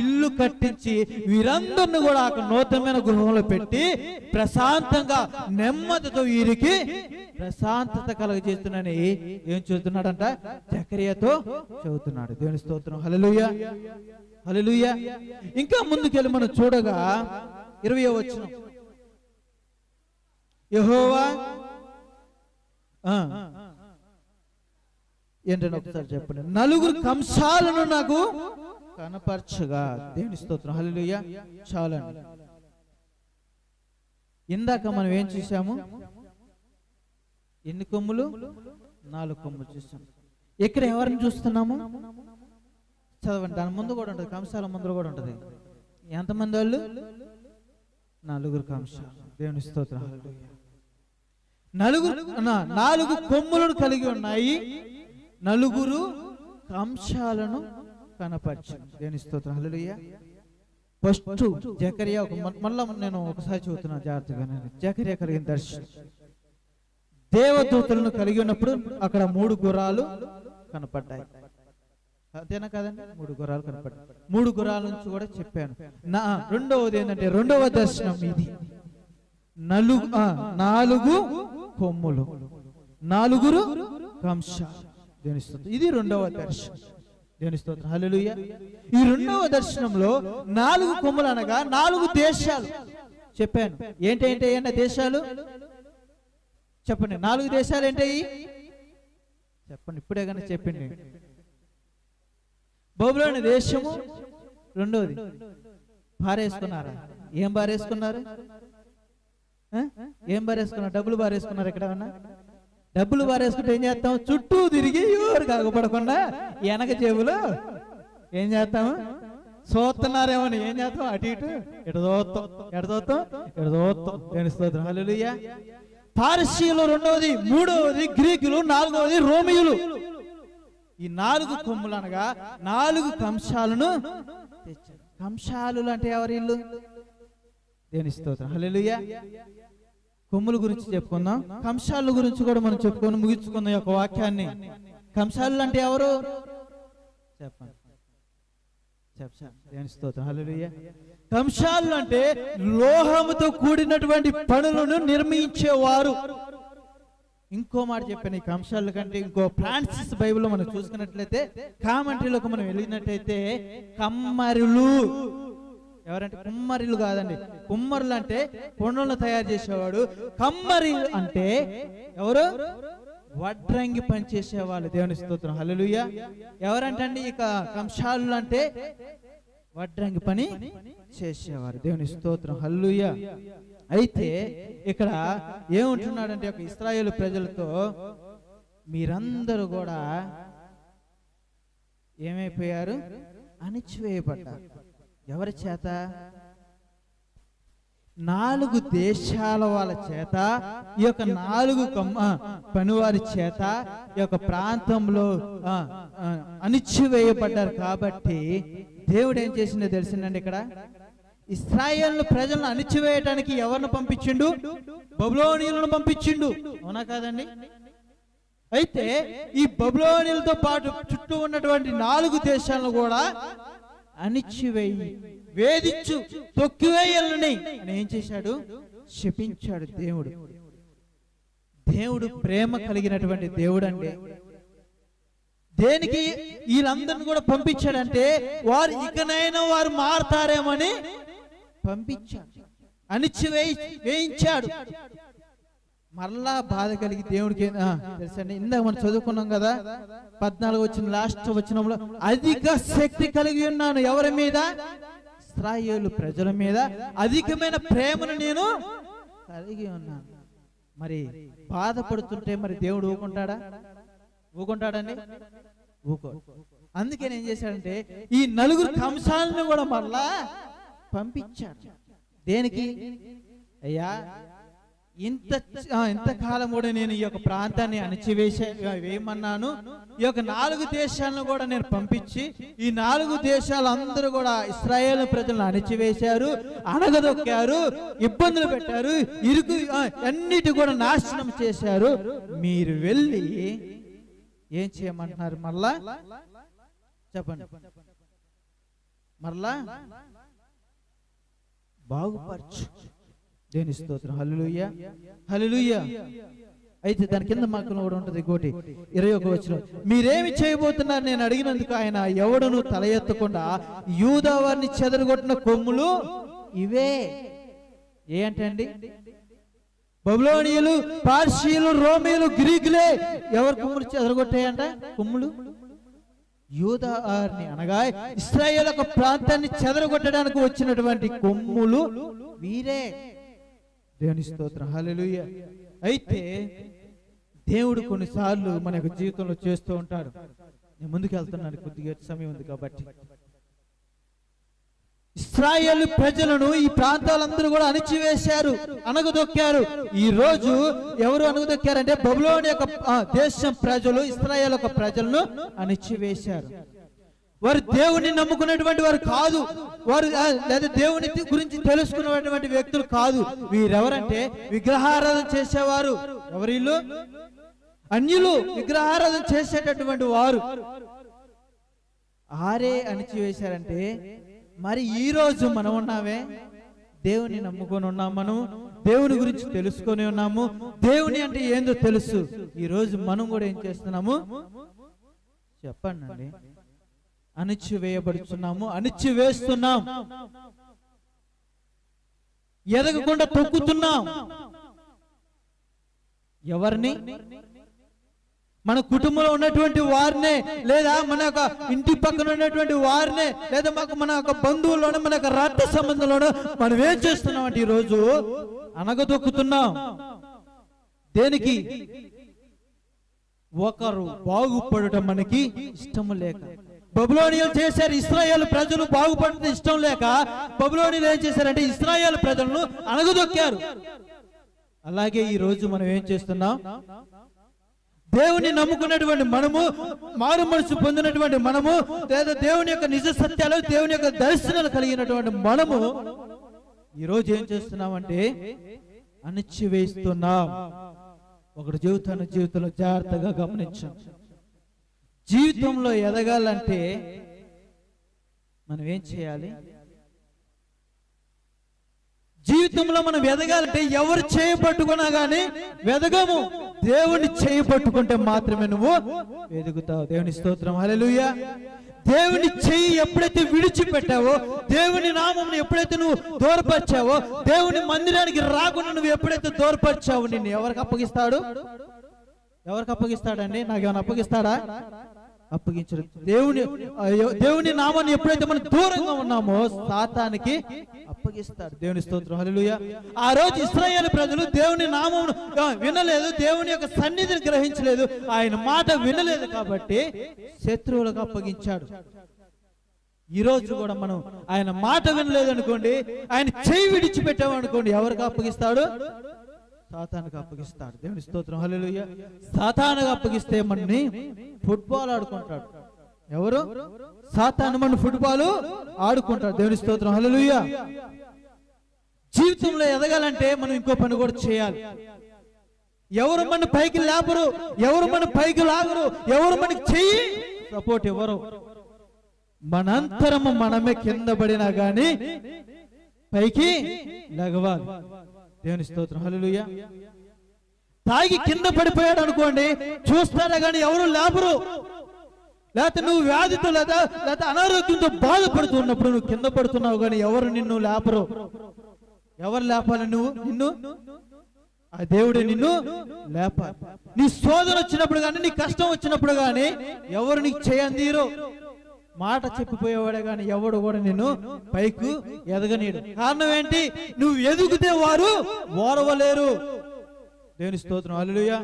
ఇల్లు కట్టించి వీరందరిని కూడా ఒక నూతనమైన గృహంలో పెట్టి ప్రశాంతంగా నెమ్మదితో వీరికి ప్రశాంతత కలగజేస్తున్నానని ఏం చెబుతున్నాడంట? జకర్యాతో చెబుతున్నాడు. దేవుని స్తోత్రం, హల్లెలూయా, హల్లెలూయా. ఇంకా ముందుకెళ్ళి మనం చూడగా 20వ వచనం, యెహోవా ఏంటని ఒకసారి చెప్పండి. 4 కంసాలను నాకు కనపరచగా. దేవుని స్తోత్రం, హల్లెలూయా. చాలండి. ఇందాక మనం ఏం చూసాము? ఎన్ని కొమ్ములు? 4 కొమ్ములు చూసాం. ఇక్కడ ఎవరిని చూస్తున్నాము? చదవండి. దాని ముందు కూడా ఉంటుంది, కంసాల ముందు కూడా ఉంటుంది. ఎంతమంది వాళ్ళు? 4 కంసాలు. దేవుని స్తోత్రం, హల్లెలూయా. 4 కొమ్ములను కలిగి ఉన్నాయి, 4 కంసాలను కనపరిచాను. దేవుని స్తోత్రం, హల్లెలూయా. ఫస్ట్ జకర్యా మళ్ళా నేను ఒకసారి చెబుతున్నా జాగ్రత్తగా. జకర్యా కలిగిన దర్శనం దేవదూతలను కలిగి ఉన్నప్పుడు అక్కడ 3 గుర్రాలు కనపడ్డాయి. అదేనా కాదండి? 3 గుర్రాలు కనపడ్డాయి. 3 గుర్రాల నుంచి కూడా చెప్పాను. రెండవది ఏంటంటే, రెండవ దర్శనం ఇది. 4 కొమ్ములు, 4 కంశాలు. దేవుని స్తోత్రం. ఇది రెండవ దర్శనం. దేవుని స్తోత్రం. హల్లెలూయా. ఈ రెండవ దర్శనంలో 4 కొమ్ములు అనగా 4 దేశాలు చెప్పాను. ఏంటంటే దేశాలు చెప్పండి. 4 దేశాలు ఏంటయ్యి చెప్పండి. ఇప్పుడే కానీ చెప్పింది. బబులోని దేశము. రెండోది బారేసుకున్నారా? ఏం బారేసుకున్నారు? ఏం బారేసుకున్నారు? డబ్బులు బారేసుకున్నారు. ఎక్కడ ఉన్నా డబ్బులు బారేసుకుంటే ఏం చేస్తాం? చుట్టూ తిరిగి ఎవరు కాకపోడకుండా వెనక జేబులో ఏం చేస్తాము? చూస్తున్నారేమో ఏం చేస్తాం? అటు ఇటు ఎడదోత్తం. దేవుని స్తోత్రం. హల్లెలూయా. పారసీయులు రెండవది, మూడవది గ్రీకులు, 4వది రోమియులు. ఈ 4 కొమ్ములు అనగా 4 కంశాలను తెచ్చారు. కంశాలు అంటే ఎవరి ఇల్లు? దేవుని స్తోత్రం. హల్లెలూయా. కొమ్ముల గురించి చెప్పుకుందాం, కంశాల గురించి కూడా మనం చెప్పుకొని ముగించుకుందాం ఈ యొక్క వాక్యాన్ని. కంశాలు అంటే ఎవరు చెప్పండి? దేవుని స్తోత్రం. హల్లెలూయా. కంశాలు అంటే లోహముతో కూడినటువంటి పనులను నిర్మించేవారు. ఇంకో మాట చెప్పాను, ఈ కంశాల కంటే ఇంకో ఫ్రాన్సిస్ బైబిల్లో మనం చూసుకున్నట్లయితే, కామెంటరీలోకి మనం వెళ్ళినట్టయితే కమ్మరులు. ఎవరంటే? కుమ్మరిలు కాదండి. కుమ్మరులు అంటే కొండలను తయారు చేసేవాడు. కమ్మరి అంటే ఎవరు? వడ్రంగి పని చేసేవాళ్ళు. దేవుని స్తోత్రం. హల్లెలూయా. ఎవరంటండి ఇక కంశాలు అంటే? వడ్రంగి పని చేసేవారు. దేవుని స్తోత్రం. హల్లెలూయా. అయితే ఇక్కడ ఏమంటున్నాడంటే ఒక ఇశ్రాయేలు ప్రజలతో, మీరందరూ కూడా ఏమైపోయారు? అణిచివేయబడ్డారు. ఎవరి చేత? 4 దేశాల వాళ్ళ చేత, ఈ యొక్క 4 పనివారి చేత ఈ యొక్క ప్రాంతంలో అణిచివేయబడ్డారు. కాబట్టి దేవుడు ఏం చేసిందో తెలిసిందండి. ఇక్కడ ఇశ్రాయేలు ప్రజలను అణిచివేయటానికి ఎవరిని పంపించిండు? బబులోనీయులను పంపించిండు. అవునా కాదండి? అయితే ఈ బబులోనీయులతో పాటు చుట్టూ ఉన్నటువంటి 4 దేశాలను కూడా అణిచివేయి, వేధించు, తొక్కివేయాలని అని ఏం చేశాడు? శపించాడు దేవుడు. దేవుడు ప్రేమ కలిగినటువంటి దేవుడు అండి. దేనికి వీళ్ళందరిని కూడా పంపించాడంటే, వారు ఇకనైనా వారు మారతారేమని పంపించాడు. వేయించాడు. మరలా బాధ కలిగి దేవుడికి తెలుసండి. ఇందాక మనం చదువుకున్నాం కదా, 14 వచ్చిన లాస్ట్ వచనంలో, అధిక శక్తి కలిగి ఉన్నాను. ఎవరి మీద? ఇశ్రాయేలు ప్రజల మీద అధికమైన ప్రేమను నేను కలిగి ఉన్నాను. మరి బాధపడుతుంటే మరి దేవుడు ఊకుంటాడండి? ఊకో. అందుకని ఏం చేశాడంటే ఈ 4 కంశాలను కూడా మరలా పంపించాడు. దేనికి? అయ్యా, ఇంతకాలం కూడా నేను ఈ యొక్క ప్రాంతాన్ని వేయమన్నాను. ఈ యొక్క 4 దేశాలను కూడా నేను పంపించి, ఈ 4 దేశాలు అందరూ కూడా ఇశ్రాయేలు ప్రజలను అణిచివేశారు, అణగదొక్కారు, ఇబ్బందులు పెట్టారు, అన్నిటి కూడా నాశనం చేశారు. మీరు వెళ్ళి ఏం చేయమంటున్నారు? మరలా చెప్పండి. మరలా బాగుపరచు. దేవుని స్తోత్రం. హల్లెలూయా. హల్లెలూయా. అయితే దాని కింద మాకు కూడా ఉంటుంది ఇంకోటి, 21 వచనం, మీరేమి చేయబోతున్నారు నేను అడిగినందుకు ఆయన, ఎవడును తల ఎత్తకుండా యూదా వారిని చెదరగొట్టిన కొమ్ములు ఇవే. ఏంటండి? బబులోనీయులు, పార్షీయులు, రోమీయులు, గ్రీకులే. ఎవరు కొమ్ములు చెదరగొట్టాయంట? కొమ్ములు యూదా వారిని అనగా ఇశ్రాయేలు యొక్క ప్రాంతాన్ని చెదరగొట్టడానికి వచ్చినటువంటి కొమ్ములు వీరే. దేవుని స్తోత్రం. హల్లెలూయా. అయితే దేవుడు కొన్నిసార్లు మన యొక్క జీవితంలో చేస్తూ ఉంటాడు. నేను ముందుకు వెళ్తున్నాను, కొద్దిగా సమయం ఉంది కాబట్టి. ఇశ్రాయేలు ప్రజలను ఈ ప్రాంతాలందరూ కూడా అణిచివేశారు, అణగదొక్కారు. ఈ రోజు ఎవరు అణగదొక్కారంటే బబులోను యొక్క దేశం ప్రజలు ఇశ్రాయేలు యొక్క ప్రజలను అణిచివేశారు. వారు దేవుణ్ణి నమ్ముకున్నటువంటి వారు కాదు, వారు లేదా దేవుని గురించి తెలుసుకున్నటువంటి వ్యక్తులు కాదు. వీరెవరంటే విగ్రహారాధన చేసేవారు. ఎవరిల్లు? అన్యులు, విగ్రహారాధన చేసేటటువంటి వారు. ఆరే అణిచివేశారంటే మరి ఈ రోజు మనం ఉన్నామే, దేవుని నమ్ముకొని ఉన్నాం, మనం దేవుని గురించి తెలుసుకొని ఉన్నాము, దేవుని అంటే ఏందో తెలుసు. ఈ రోజు మనం కూడా ఏం చేస్తున్నాము చెప్పండి? అణిచివేయబడుతున్నాము, అణిచివేస్తున్నాం, ఎదగకుండా తొక్కుతున్నాం. ఎవరిని? మన కుటుంబంలో ఉన్నటువంటి వారినే, లేదా మన యొక్క ఇంటి పక్కన ఉన్నటువంటి వారినే, లేదా మన యొక్క బంధువుల్లోనే, మన యొక్క రక్త సంబంధంలోనూ మనం ఏం చేస్తున్నాం అంటే ఈరోజు అనగదొక్కుతున్నాం. దేనికి? ఒకరు బాగుపడటం మనకి ఇష్టం లేక. బబులోనియలు చేశారు, ఇశ్రాయేలు ప్రజలు బాగుపడటం ఇష్టం లేక బబులోనియలు ఏం చేశారంటే ఇశ్రాయేలు ప్రజలను అనగదొక్కారు. అలాగే ఈ రోజు మనం ఏం చేస్తున్నాం? దేవుని నమ్ముకున్నటువంటి మనము, మారు మనసు పొందినటువంటి మనము, లేదా దేవుని యొక్క నిజ సత్యాలు, దేవుని యొక్క దర్శనాలు కలిగినటువంటి మనము ఈరోజు ఏం చేస్తున్నామంటే అణిచివేస్తున్నాం. ఒకటి జీవితంలో జాగ్రత్తగా గమనించాం. జీవితంలో ఎదగాలంటే మనం ఏం చేయాలి? జీవితంలో మనం ఎదగాలంటే ఎవరు చేయబట్టుకున్నా గానీ వెదగము. దేవుని చేయబట్టుకుంటే మాత్రమే నువ్వు ఎదుగుతావు. దేవుని స్తోత్రం, హల్లెలూయా. దేవుని చెయ్యి ఎప్పుడైతే విడిచిపెట్టావో, దేవుని నామం ఎప్పుడైతే నువ్వు దూరపరిచావో, దేవుని మందిరానికి రాకుండా నువ్వు ఎప్పుడైతే దూరపరిచావో, నిన్ను ఎవరికి అప్పగిస్తాడు? ఎవరికి అప్పగిస్తాడండి? నాకేమైనా అప్పగిస్తాడా? అప్పగించడు. దేవుని నామాన్ని ఎప్పుడైతే మనం దూరంగా ఉన్నామో సాతానికి అప్పగిస్తాడు. దేవుని స్తోత్రం, హల్లెలూయా. ఆ రోజు ఇశ్రాయేలు ప్రజలు దేవుని నామమును వినలేదు, దేవుని యొక్క సన్నిధిని గ్రహించలేదు, ఆయన మాట వినలేదు కాబట్టి శత్రువులకు అప్పగించాడు. ఈ రోజు కూడా మనం ఆయన మాట వినలేదు అనుకోండి, ఆయన చేయి విడిచిపెట్టామనుకోండి, ఎవరికి అప్పగిస్తాడు? సాతానుకు అప్పగిస్తాడు. దేవుని స్తోత్రం, హల్లెలూయా. సాతానుకు అప్పగిస్తే మనని ఫుట్బాల్ ఆడుకుంటాడు. ఎవరు? సాతాను మన ఫుట్బాల్ ఆడుకుంటాడు. దేవుని స్తోత్రం, హల్లెలూయా. జీవితంలో ఎదగాలంటే మనం ఇంకో పని కూడా చేయాలి. ఎవరు మన పైకి లేపరు, ఎవరు మన పైకి లాగరు, ఎవరు మనకి చెయ్యి సపోర్ట్ ఎవరు? మనంతరము మనమే కింద పడినా గాని పైకి లగవాలి. దేవుని స్తోత్రం, హల్లెలూయా. తాగి కింద పడిపోయాడు అనుకోండి, చూస్తారా గాని ఎవరు లేపరు. లేకపోతే నువ్వు వ్యాధితో లేదా అనారోగ్యంతో బాధపడుతున్నప్పుడు నువ్వు కింద పడుతున్నావు కానీ ఎవరు నిన్ను లేపరు. ఎవరు లేపాలి? నిన్ను ఆ దేవుడే నిన్ను లేపాలి. నీ శోధన వచ్చినప్పుడు కానీ, నీ కష్టం వచ్చినప్పుడు కానీ ఎవరు నీకు చేయందీరు. మాట చెప్పిపోయేవాడే కానీ ఎవడు కూడా నిన్ను పైకి ఎదగనీడు. కారణం ఏంటి? నువ్వు ఎదిగితే వారు ఓరవలేరు. దేవుని స్తోత్రం, హల్లెలూయా.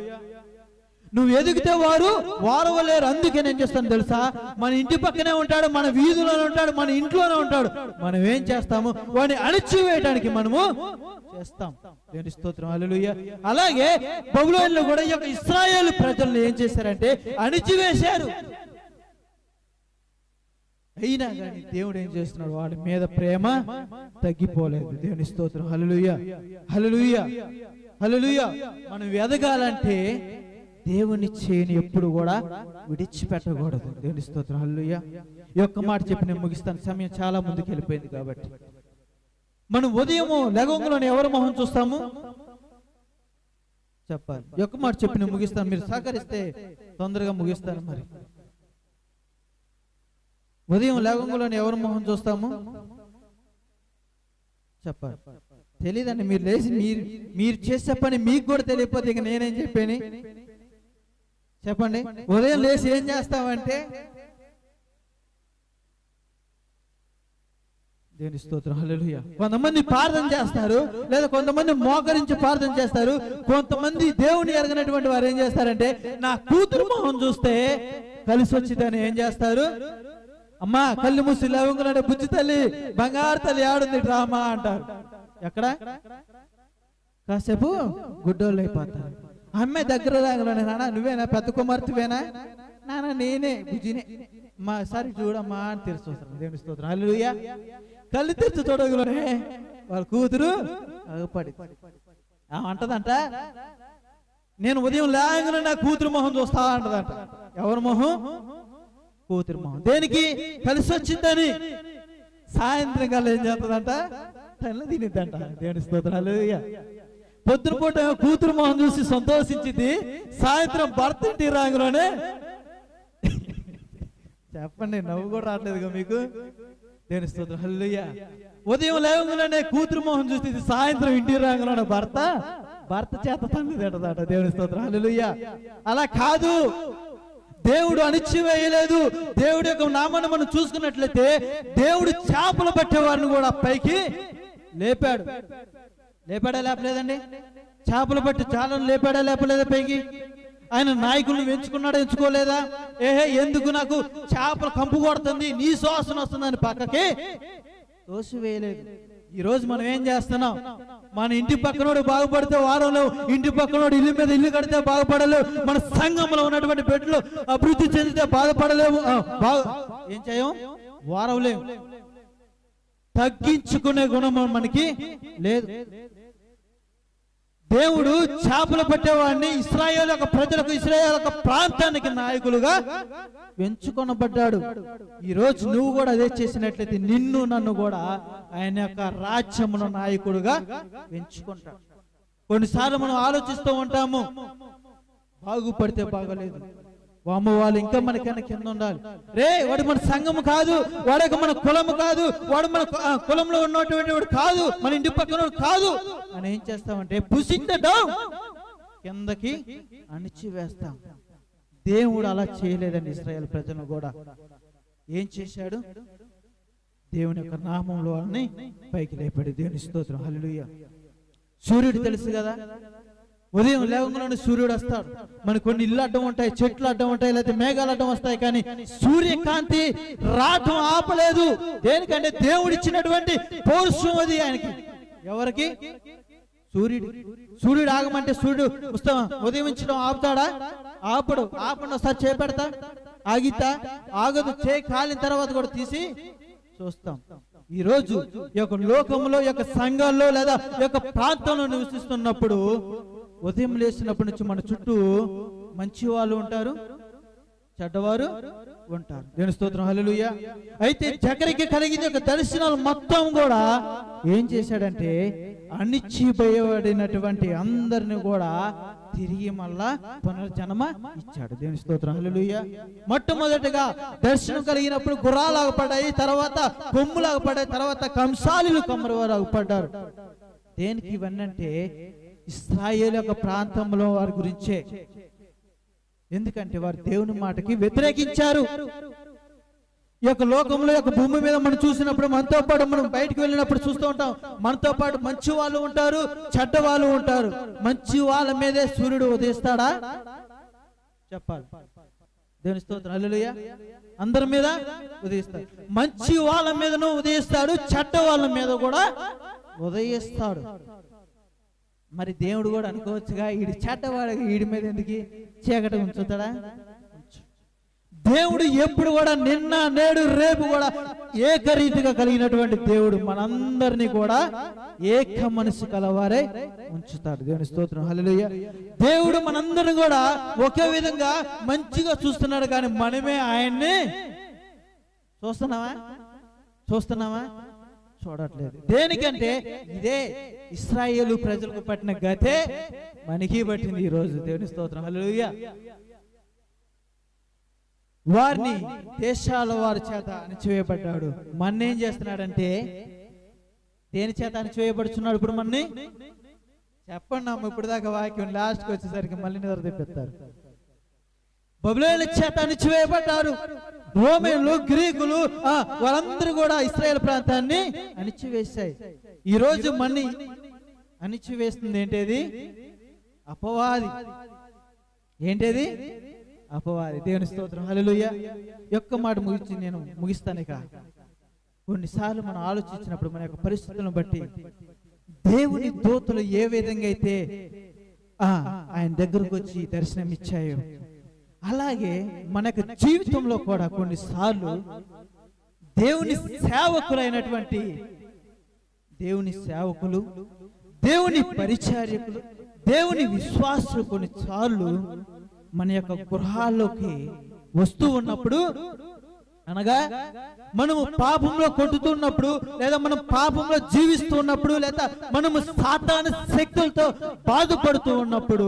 నువ్వు ఎదిగితే వారు ఓరవలేరు. అందుకే నేను చేస్తాను తెలుసా, మన ఇంటి పక్కనే ఉంటాడు, మన వీధిలోనే ఉంటాడు, మన ఇంట్లోనే ఉంటాడు. మనం ఏం చేస్తాము? వాడిని అణిచివేయడానికి మనము చేస్తాం. దేవుని స్తోత్రం, హల్లెలూయా. అలాగే బబులోనులో కూడా ఈ యొక్క ఇశ్రాయేలు ప్రజలను ఏం చేశారంటే అణిచివేశారు. అయినా కానీ దేవుడు ఏం చేస్తున్నాడు? వాడి మీద ప్రేమ తగ్గిపోలేదు. దేవుని స్తోత్రం, హల్లెలూయా, హల్లెలూయా, హల్లెలూయా. మనం ఎదగాలంటే దేవుని చేయని ఎప్పుడు కూడా విడిచిపెట్టకూడదు. దేవుని స్తోత్రం, హల్లెలూయా. ఈ ఒక్క మాట చెప్పి నేను ముగిస్తాను, సమయం చాలా ముందుకు వెళ్ళిపోయింది కాబట్టి. మనం ఉదయము లెగంలోనే ఎవరు మొహం చూస్తాము చెప్పాలి. ఈ ఒక్క మాట చెప్పి నేను ముగిస్తాను, మీరు సహకరిస్తే తొందరగా ముగిస్తాను. మరి ఉదయం లేవగానే ఎవరు మొహం చూస్తాము చెప్పాలి. తెలీదండి, మీరు లేచి మీరు చేసే పని మీకు కూడా తెలియకపోతే ఇక నేనేం చెప్పాను చెప్పండి. ఉదయం లేచి ఏం చేస్తామంటే దేవుని స్తోత్రం, హల్లెలూయా. కొంతమంది ప్రార్థన చేస్తారు, లేదా కొంతమంది మోకరించి ప్రార్థన చేస్తారు. కొంతమంది దేవుని ఎరగనటువంటి వారు ఏం చేస్తారంటే నా కూతురు మొహం చూస్తే కలిసి వచ్చిందని ఏం చేస్తారు? అమ్మా కళ్ళు మూసి లేవగానే బుజ్జి తల్లి బంగారు తల్లి ఆడుంది డ్రామా అంటారు. ఎక్కడ? కాసేపు గుడ్డోళ్ళు అయిపోతారు. అమ్మాయి దగ్గర రాగలనే, నాన్న నువ్వేనా పెద్ద కుమార్తెవేనా? నాన్న నేనే బుజ్జినే. మా సరి చూడమ్మా అని తెలుసు. దేవుని స్తోత్రం, హల్లెలూయా. కళ్ళు తెచ్చి చూడగలనే వాళ్ళ కూతురు పడి అంటదంట, నేను ఉదయం లేవగానే నా కూతురు మొహం చూస్తా అంటదంట. ఎవరి మొహం? కూతురు మొహం. దేనికి? కలిసి వచ్చిందని. సాయంత్రం కల్లా ఏం చేస్తుందంట? తల్లి తినిద్దంట. దేవుని స్తోత్రం, హల్లెలూయా. పొద్దున పూట కూతురు మొహం చూసి సంతోషించింది, సాయంత్రం భర్త ఇంటికి రాగానే చెప్పండి, నవ్వు కూడా రావట్లేదుగా మీకు? దేవుని స్తోత్రం, హల్లెలూయా. ఉదయం లేవగానే కూతురు మొహం చూసి సాయంత్రం ఇంటికి రాగానే భర్త చేత తల్లి తింటదట. దేవుని స్తోత్రం, హల్లెలూయా. అలా కాదు, దేవుడు అణిచివేయలేదు. దేవుడి యొక్క నామాన్ని మనం చూసుకున్నట్లయితే దేవుడు చేపలు పట్టేవారిని కూడా పైకి లేపాడా? లేపలేదండి? చేపలు పట్టి చాలా లేపలేదా పైకి? ఆయన నాయకులను ఎంచుకున్నాడా? ఎంచుకోలేదా? ఎందుకు నాకు చేపలు కంపు కొడుతుంది, నీ శ్వాసన వస్తుందని పక్కకి తోసివేయలేదు. ఈ రోజు మనం ఏం చేస్తున్నాం? మన ఇంటి పక్కనోడు బాగుపడితే వారంలో, ఇంటి పక్కనోడు ఇల్లు మీద ఇల్లు కడితే బాగుపడలేవు, మన సంఘంలో ఉన్నటువంటి బిడ్డలు అభివృద్ధి చెందితే బాధపడలేము, ఏం చేయం? వారవలేము. తగ్గించుకునే గుణం మనకి లేదు. దేవుడు చేపలు పట్టేవాడిని ఇశ్రాయేలు యొక్క ప్రజలకు, ఇశ్రాయేలు యొక్క ప్రాంతానికి నాయకులుగా ఎంచుకొనబడ్డాడు. ఈ రోజు నువ్వు కూడా అదే చేసినట్లయితే నిన్ను నన్ను కూడా ఆయన యొక్క రాజ్యమున నాయకుడుగా ఎంచుకుంటాడు. కొన్నిసార్లు మనం ఆలోచిస్తూ ఉంటాము, బాగుపడితే బాగలేదు, వామ్మ వాళ్ళు ఇంకా మనకన్నా కింద ఉండాలి, వాడు మన సంఘము కాదు, వాడు మన కులము కాదు, వాడు మన కులంలో ఉన్నటువంటి వాడు కాదు, మన ఇంటి పక్కన కాదు అని ఏం చేస్తామంటే పుషింగ్ ద డౌన్, కిందకి అణిచివేస్తాం. దేవుడు అలా చేయలేదండి. ఇశ్రాయేలు ప్రజలను కూడా ఏం చేశాడు? దేవుని యొక్క నామంలో వాళ్ళని పైకి లేపాడు. దేవుని స్తోత్రం, హల్లెలూయా. సూర్యుడు తెలుసు కదా, ఉదయం లేవగానే సూర్యుడు వస్తాడు. మనకు కొన్ని ఇల్లు అడ్డం ఉంటాయి, చెట్లు అడ్డం ఉంటాయి, లేకపోతే మేఘాలు అడ్డం వస్తాయి, కానీ సూర్యకాంతి రావటం ఆపలేదు. దేనికంటే దేవుడు ఇచ్చినటువంటి పౌరుషం అది ఆయనకి. ఎవరికి? సూర్యుడు ఆగమంటే సూర్యుడు ఉదయించడం ఆపుతాడా? ఆపడు. ఆపండి ఒకసారి చేపెడతా, ఆగితా? ఆగదు. చేయి కాలిన తర్వాత కూడా తీసి చూస్తాం. ఈ రోజు ఈ యొక్క లోకంలో, ఈ యొక్క సంఘాల్లో లేదా ఈ యొక్క ప్రాంతంలో నివసిస్తున్నప్పుడు ఉదయం లేచినప్పటి నుంచి మన చుట్టూ మంచి వాళ్ళు ఉంటారు, చెడ్డవారు ఉంటారు. దేవుని స్తోత్రం, హల్లెలూయా. అయితే జకరికి కలిగిన యొక్క దర్శనాలు మొత్తం కూడా ఏం చేశాడంటే అణిచివేయబడినటువంటి అందరిని కూడా తిరిగి మళ్ళా పునర్జన్మ ఇచ్చాడు. దేవుని స్తోత్రం, హల్లెలూయా. మొట్టమొదటిగా దర్శనం కలిగినప్పుడు గుర్రాలాగా పడ్డాయి, తర్వాత కొమ్ములాగా పడ్డాయి, తర్వాత కంసాలిలు కమ్మరివారు పడ్డారు. దేనికి ఇవన్నీ అంటే ఇశ్రాయేలు యొక్క ప్రాంతంలో వారి గురించే. ఎందుకంటే వారు దేవుని మాటకి వ్యతిరేకించారు. ఈ యొక్క లోకంలో, యొక్క భూమి మీద మనం చూసినప్పుడు, మనతో పాటు మనం బయటకు వెళ్ళినప్పుడు చూస్తూ ఉంటాం, మనతో పాటు మంచి వాళ్ళు ఉంటారు, చెడ్డ వాళ్ళు ఉంటారు. మంచి వాళ్ళ మీదే సూర్యుడు ఉదయిస్తాడా? చెప్పాలి. దేవుని స్తోత్రం, హల్లెలూయా. అందరి మీద ఉదయిస్తాడు. మంచి వాళ్ళ మీదను ఉదయిస్తాడు, చెడ్డ వాళ్ళ మీద కూడా ఉదయిస్తాడు. మరి దేవుడు కూడా అనుకోవచ్చుగా, ఈడు చెడ్డవాడు, ఈడి మీద ఎందుకు చీకటి ఉంచుతాడా? దేవుడు ఎప్పుడు కూడా నిన్న నేడు రేపు కూడా ఏకరీతిగా కలిగినటువంటి దేవుడు మనందరినీ కూడా ఏక మనసు కలవారే ఉంచుతాడు. దేవుని స్తోత్రం, హల్లెలూయా. దేవుడు మనందరిని కూడా ఒకే విధంగా మంచిగా చూస్తున్నాడు, కానీ మనమే ఆయన్ని చూస్తున్నావా? చూడట్లేదు. దేనికంటే ఇదే ఇశ్రాయేలు ప్రజలకు పట్టిన గతే మనకి పట్టింది ఈ రోజు. దేవుని స్తోత్రం, హల్లెలూయా. వారిని దేశాల వారి చేత అణిచివేయబడ్డాడు. మన్నేం చేస్తున్నాడంటే దేని చేత అణిచివేయబడుచున్నాడు? ఇప్పుడు మన్ని చెప్పండి అమ్మ. ఇప్పుడు దాకా వాక్యం లాస్ట్కి వచ్చేసరికి మళ్ళీ నిద్ర తెప్పిస్తారు. బబులోను చేత అణిచివేయబడ్డారు. రోమేలు, గ్రీకులు వాళ్ళందరూ కూడా ఇశ్రాయేల్ ప్రాంతాన్ని అణిచివేశాయి. ఈ రోజు మన్ని అణిచివేస్తుంది ఏంటేది? అపవాది. ఏంటేది? అపవాది. దేవుని స్తోత్రం, హల్లెలూయా. ఒక్క మాట ముగించి నేను ముగిస్తాను. ఇక కొన్నిసార్లు మనం ఆలోచించినప్పుడు మన యొక్క పరిస్థితులను బట్టి దేవుని దూతలు ఏ విధంగా అయితే ఆయన దగ్గరకు వచ్చి దర్శనం ఇచ్చాయో, అలాగే మన యొక్క జీవితంలో కూడా కొన్నిసార్లు దేవుని సేవకులైనటువంటి దేవుని సేవకులు, దేవుని పరిచారకులు, దేవుని విశ్వాసులు కొన్నిసార్లు మన యొక్క గృహాల్లోకి వస్తూ ఉన్నప్పుడు అనగా మనము పాపంలో కొట్టుతున్నప్పుడు, లేదా మనం పాపంలో జీవిస్తున్నప్పుడు, లేదా మనము సాతాను శక్తులతో బాధపడుతూ ఉన్నప్పుడు,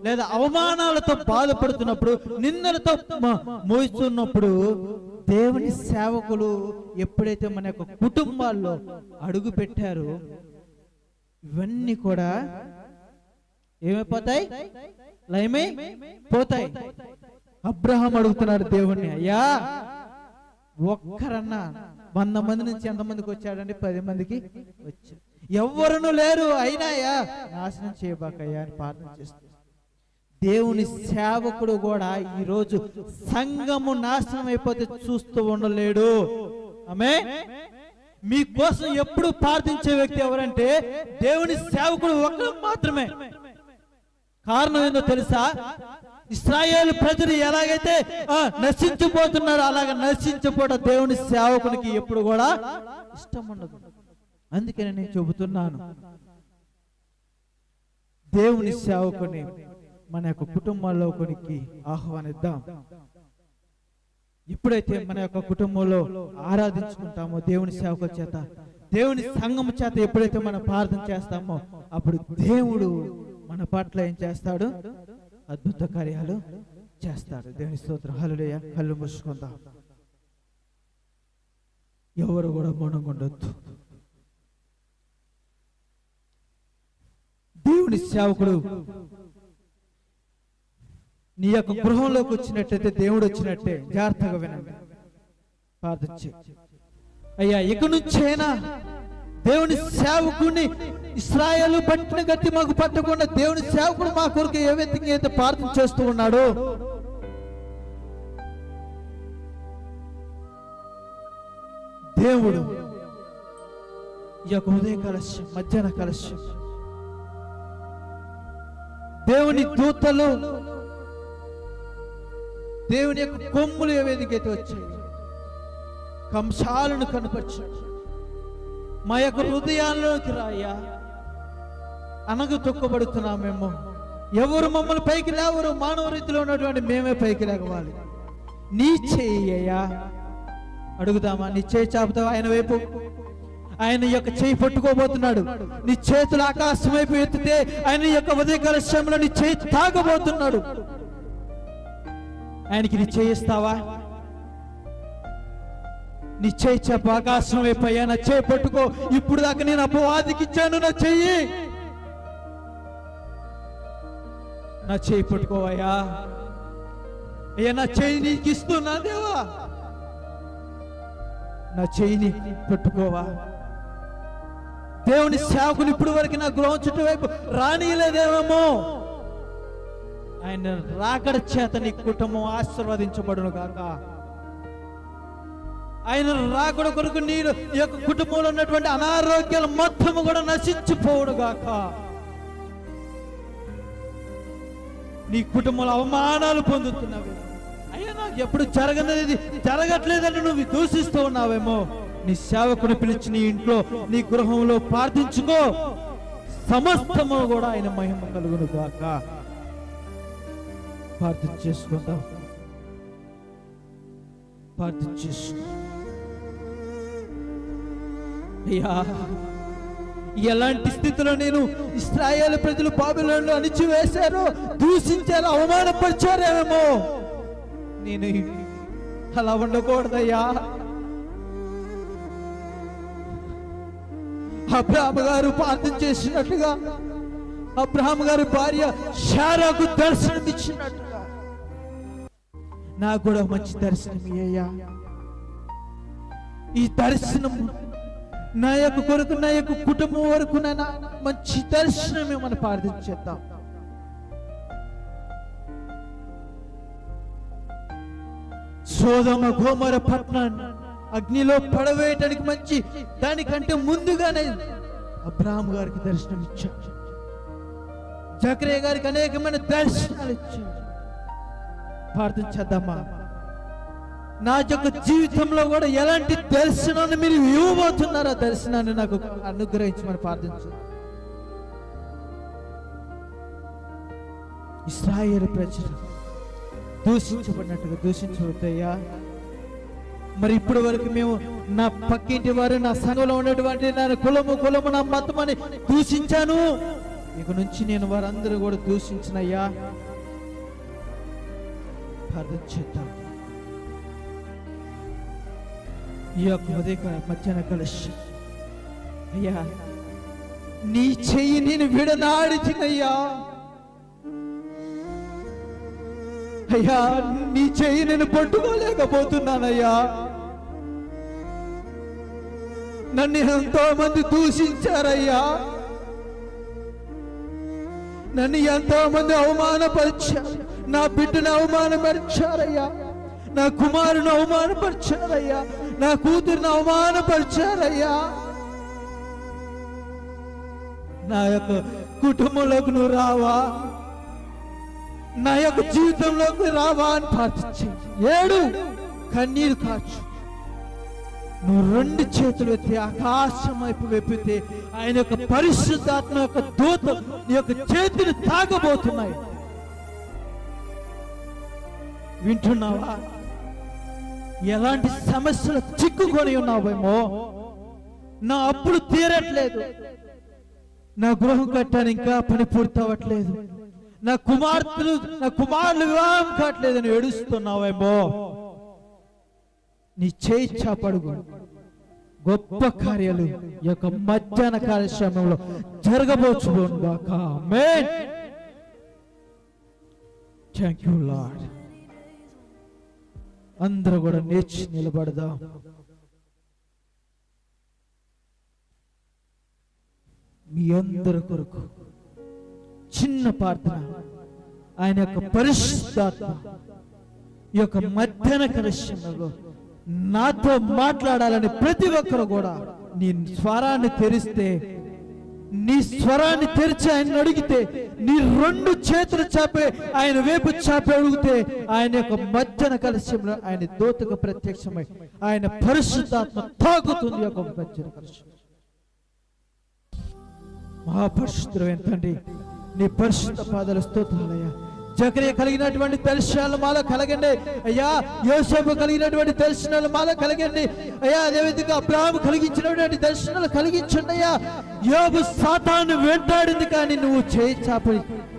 లేదా అవమానాలతో బాధపడుతున్నప్పుడు, నిందలతో మోయిస్తున్నప్పుడు, దేవుని సేవకులు ఎప్పుడైతే మన యొక్క కుటుంబాల్లో అడుగు పెట్టారో ఇవన్నీ కూడా ఏమైపోతాయి? లయమై పోతాయి. అబ్రహాం అడుగుతున్నాడు దేవుణ్ణి, అయ్యా ఒక్కరన్నా 100 మంది నుంచి ఎంతమందికి వచ్చాడండి? 10 మందికి వచ్చాడు. ఎవరును లేరు, అయినా నాశనం చేయబాకయ్యా అని ప్రార్థన చేస్తాడు. దేవుని సేవకుడు కూడా ఈరోజు సంఘము నాశనం అయిపోతే చూస్తూ ఉండలేడు. ఆమేన్. మీకోసం ఎప్పుడు ప్రార్థించే వ్యక్తి ఎవరంటే దేవుని సేవకుడు ఒక్కరు మాత్రమే. కారణం ఏందో తెలుసా? ఇశ్రాయేలు ప్రజలు ఎలాగైతే నశించిపోతున్నారో అలాగ నశించిపోవడం దేవుని సేవకునికి ఎప్పుడు కూడా ఇష్టం ఉండదు. అందుకని నేను చెబుతున్నాను, దేవుని సేవకుని మన యొక్క కుటుంబాల్లో కొనికి ఆహ్వానిద్దాం. ఎప్పుడైతే మన యొక్క కుటుంబంలో ఆరాధించుకుంటామో దేవుని సేవకుల చేత, దేవుని సంఘం చేత ఎప్పుడైతే మనం ప్రార్థన చేస్తామో అప్పుడు దేవుడు మన పట్ల ఏం చేస్తాడు? అద్భుత కార్యాలు చేస్తాడు. దేవుని స్తోత్రం. హల్లెలూయా. కళ్ళు మూసుకుందాం. ఎవరు కూడా మౌనంగా దేవుని సేవకుడు నీ యొక్క గృహంలోకి వచ్చినట్టయితే దేవుడు వచ్చినట్టే. జాగ్రత్తగా వినండి, ప్రార్థన చేయి. అయ్యా, ఇక నుంచైనా దేవుని సేవకుని ఇశ్రాయేలు పట్టిన గట్టి మాకు పట్టకుండా దేవుని సేవకుడు మా కొరకు ఏ విధంగా అయితే ప్రార్థన చేస్తూ ఉన్నాడు, దేవుడు ఈ యొక్క ఉదయ కలశం, మధ్యాహ్న కలశం, దేవుని దూతలు, దేవుని యొక్క కొమ్ములు ఏ విధంగా అయితే వచ్చాయి, కంసాలను కనపరిచాడు. మా యొక్క హృదయాల్లోకి రాయ్యా. అనగ తొక్కబడుతున్నామేమో, ఎవరు మమ్మల్ని పైకి లేవరు, మానవ రీతిలో ఉన్నటువంటి మేమే పైకి లేవాలి. నీ చెయ్యయ్యా, అడుగుదామా? నీ చేయి చాపుతావా ఆయన వైపు? ఆయన యొక్క చేయి పట్టుకోబోతున్నాడు. నీ చేతులు ఆకాశం వైపు ఎత్తితే ఆయన యొక్క ఉదయ కలశంలో నీ చేయి తాగబోతున్నాడు. ఆయనకి నీ చేయిస్తావా? నీ చేయి చెప్ప ఆకాశం వైపు, అయ్యా నా చేయి పట్టుకో, ఇప్పుడు దాకా నేను అపవాదికి ఇచ్చాను, నా చెయ్యి, నా చేయి పట్టుకోవయ్యా. అయ్యా నా చేయి నీకు ఇస్తున్నా దేవా, నా చేయిని పట్టుకోవా. దేవుని సేవకులు ఇప్పుడు వరకు నా గృహం చుట్టూ వైపు రానియలేదేమో, ఆయన రాకడ చేత నీ కుటుంబం ఆశీర్వదించబడును గాక. ఆయన రాకడ కొరకు నీ యొక్క కుటుంబంలో ఉన్నటువంటి అనారోగ్యాలు మొత్తం కూడా నశించిపోవును గాక. నీ కుటుంబంలో అవమానాలు పొందుతున్నావు, అయ్యా నాకు ఎప్పుడు జరగనేది జరగట్లేదని నువ్వు దూషిస్తూ ఉన్నావేమో, నీ సేవకుని పిలిచి నీ ఇంట్లో నీ గృహంలో ప్రార్థించుకో, సమస్తము కూడా ఆయన మహిమ కలుగును గాక. ప్రార్థన చేసుకుందాం, ప్రార్థన చేసుకుందాం. అయ్యా, ఎలాంటి స్థితిలో నేను ఇశ్రాయేలు ప్రజలు బాబిలోనులో అణిచివేశారో, దూషించారో, అవమానపరిచారేమో, నేను అలా ఉండకూడదయ్యా. అబ్రాహాము గారు ప్రార్థన చేసినట్టుగా, అబ్రాహాము గారి భార్య శారాకు దర్శనం ఇచ్చినట్టుగా నాకు కూడా మంచి దర్శనం ఇయ్యయ్యా. ఈ దర్శనం నా యొక్క కొరకు, నా యొక్క కుటుంబం వరకు మంచి దర్శనమే మనం ప్రార్థించేద్దాం. సోదమ గోమర పట్టణాన్ని అగ్నిలో పడవేయటానికి మంచి దానికంటే ముందుగానే అబ్రాహాం గారికి దర్శనం ఇచ్చాడు. జకరియా గారికి అనేకమైన దర్శనాలు ఇచ్చాడు. ప్రార్థించేద్దామా? నా యొక్క జీవితంలో కూడా ఎలాంటి దర్శనాన్ని మీరు ఇవ్వబోతున్నారో దర్శనాన్ని నాకు అనుగ్రహించమని ప్రార్థించు. ఇశ్రాయేలు ప్రజలు దూషించబడినట్టుగా దూషించవద్దయ్యా. మరి ఇప్పటి వరకు మేము నా పక్కింటి వారు, నా సంఘంలో ఉన్నటువంటి నా కులము నా మతం అని దూషించాను. ఇక నుంచి నేను వారందరూ కూడా దూషించినయ్యా, ప్రార్థన చేద్దాం. ఈ యొక్క ఉదయకాల మధ్యాహ్న కలశం అయ్యా, నీ చెయ్యి నేను విడనాడిచినయ్యా. అయ్యా, నీ చెయ్యి నేను పట్టుకోలేకపోతున్నానయ్యా. నన్ను ఎంతో మంది దూషించారయ్యా, నన్ను ఎంతో మంది అవమానపరిచారు, నా బిడ్డను అవమానపరిచారయ్యా, నా కుమారుని అవమానపరిచారయ్యా, నా కూతురుని అవమానపరిచారయ్యా. నా యొక్క కుటుంబంలోకి నువ్వు రావా, నా యొక్క జీవితంలోకి రావా అని ప్రార్థించి ఏడు, కన్నీరు కాచు. నువ్వు రెండు చేతులు ఎత్తి ఆకాశం వైపు వెప్పితే ఆయన యొక్క పరిశుద్ధాత్మ యొక్క దూత నీ యొక్క చేతిని తాగబోతున్నాయి. వింటున్నావా? ఎలాంటి సమస్యలు చిక్కుకొని ఉన్నావేమో. నా అప్పులు తీరట్లేదు, నా గృహం కట్టాను ఇంకా పని పూర్తవట్లేదు, నా కుమారులు వివాహం కావట్లేదని ఏడుస్తున్నావేమో. నీ చేయి చాపడుగు, గొప్ప కార్యాలు ఈ యొక్క మధ్యాహ్న కార్యక్రమంలో జరగబోచుగాక. ఆమేన్. Thank you lord. అందరూ కూడా నేర్చి నిలబడదాం. మీ అందరి కొరకు చిన్న ప్రార్థన. ఆయన యొక్క పరిశుద్ధాత్మ ఈ యొక్క మధ్యాహ్న కలశంలో నాతో మాట్లాడాలని ప్రతి ఒక్కరు కూడా నీ స్వరాన్ని తెరిస్తే, నీ స్వరాన్ని తెరిచి ఆయన అడిగితే, నీ రెండు చేతులు చాపే ఆయన వైపు చాపి అడిగితే, ఆయన యొక్క మధ్యాహ్న కలశంలో ఆయన దూతకు ప్రత్యక్షమై ఆయన పరిశుద్ధాత్మ తాగుతుంది. యొక్క మధ్యాహ్న కలశం. మహాపరిశుద్ధుడైన తండ్రి, నీ పరిశుద్ధ పాదాల స్తోత్రాలయ్యా. జకరియా కలిగినటువంటి దర్శనాలు మాలో కలగండి అయ్యా. యోసేపు కలిగినటువంటి దర్శనాలు మాలో కలగండి అయ్యా. అదేవిధంగా అబ్రాహాము కలిగించినటువంటి దర్శనాలు కలిగించండి అయ్యా. యోబు సాతాను వెంటాడింది, కానీ నువ్వు చేయి చాపి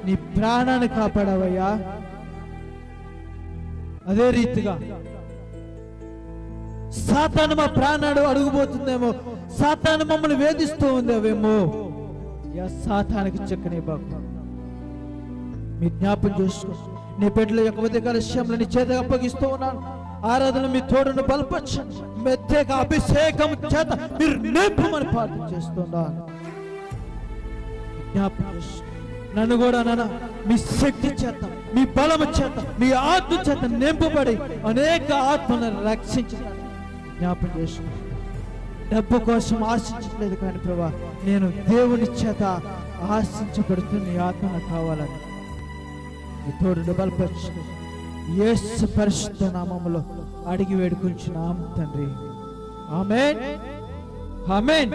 నీ ప్రాణాన్ని కాపాడావయ్యా. అదే రీతిగా సాతాను మా ప్రాణాలు అడుగుపోతుందేమో, సాతాను మమ్మల్ని వేధిస్తూ ఉందేమో. సాతానికి చెక్కనే బాగు మీ జ్ఞాపం చేసుకో. నీ బిడ్డల యొక్క ఉదయకాల విషయంలో నీ చేత అప్పగిస్తూ ఉన్నాను. ఆరాధన మీ తోడును బలపరచండి. ప్రత్యేక అభిషేకం చేత మీరు నింపమని ప్రార్థన చేస్తున్నాను. జ్ఞాపం చేసుకో. నన్ను కూడా నాన్న మీ శక్తి చేత, మీ బలము చేత, మీ ఆత్మ చేత నింపబడి అనేక ఆత్మలను రక్షించడానికి జ్ఞాపం చేసుకో. డబ్బు కోసం ఆశించట్లేదు కానీ ప్రభా, నేను దేవుని చేత ఆశించబడుతున్న నీ ఆత్మ నాకు కావాలని నీ తోడును బలపరచు. యేసు పరిశుద్ధ నామములో అడిగి వేడుకుంటున్నాం తండ్రి. ఆమేన్. ఆమేన్.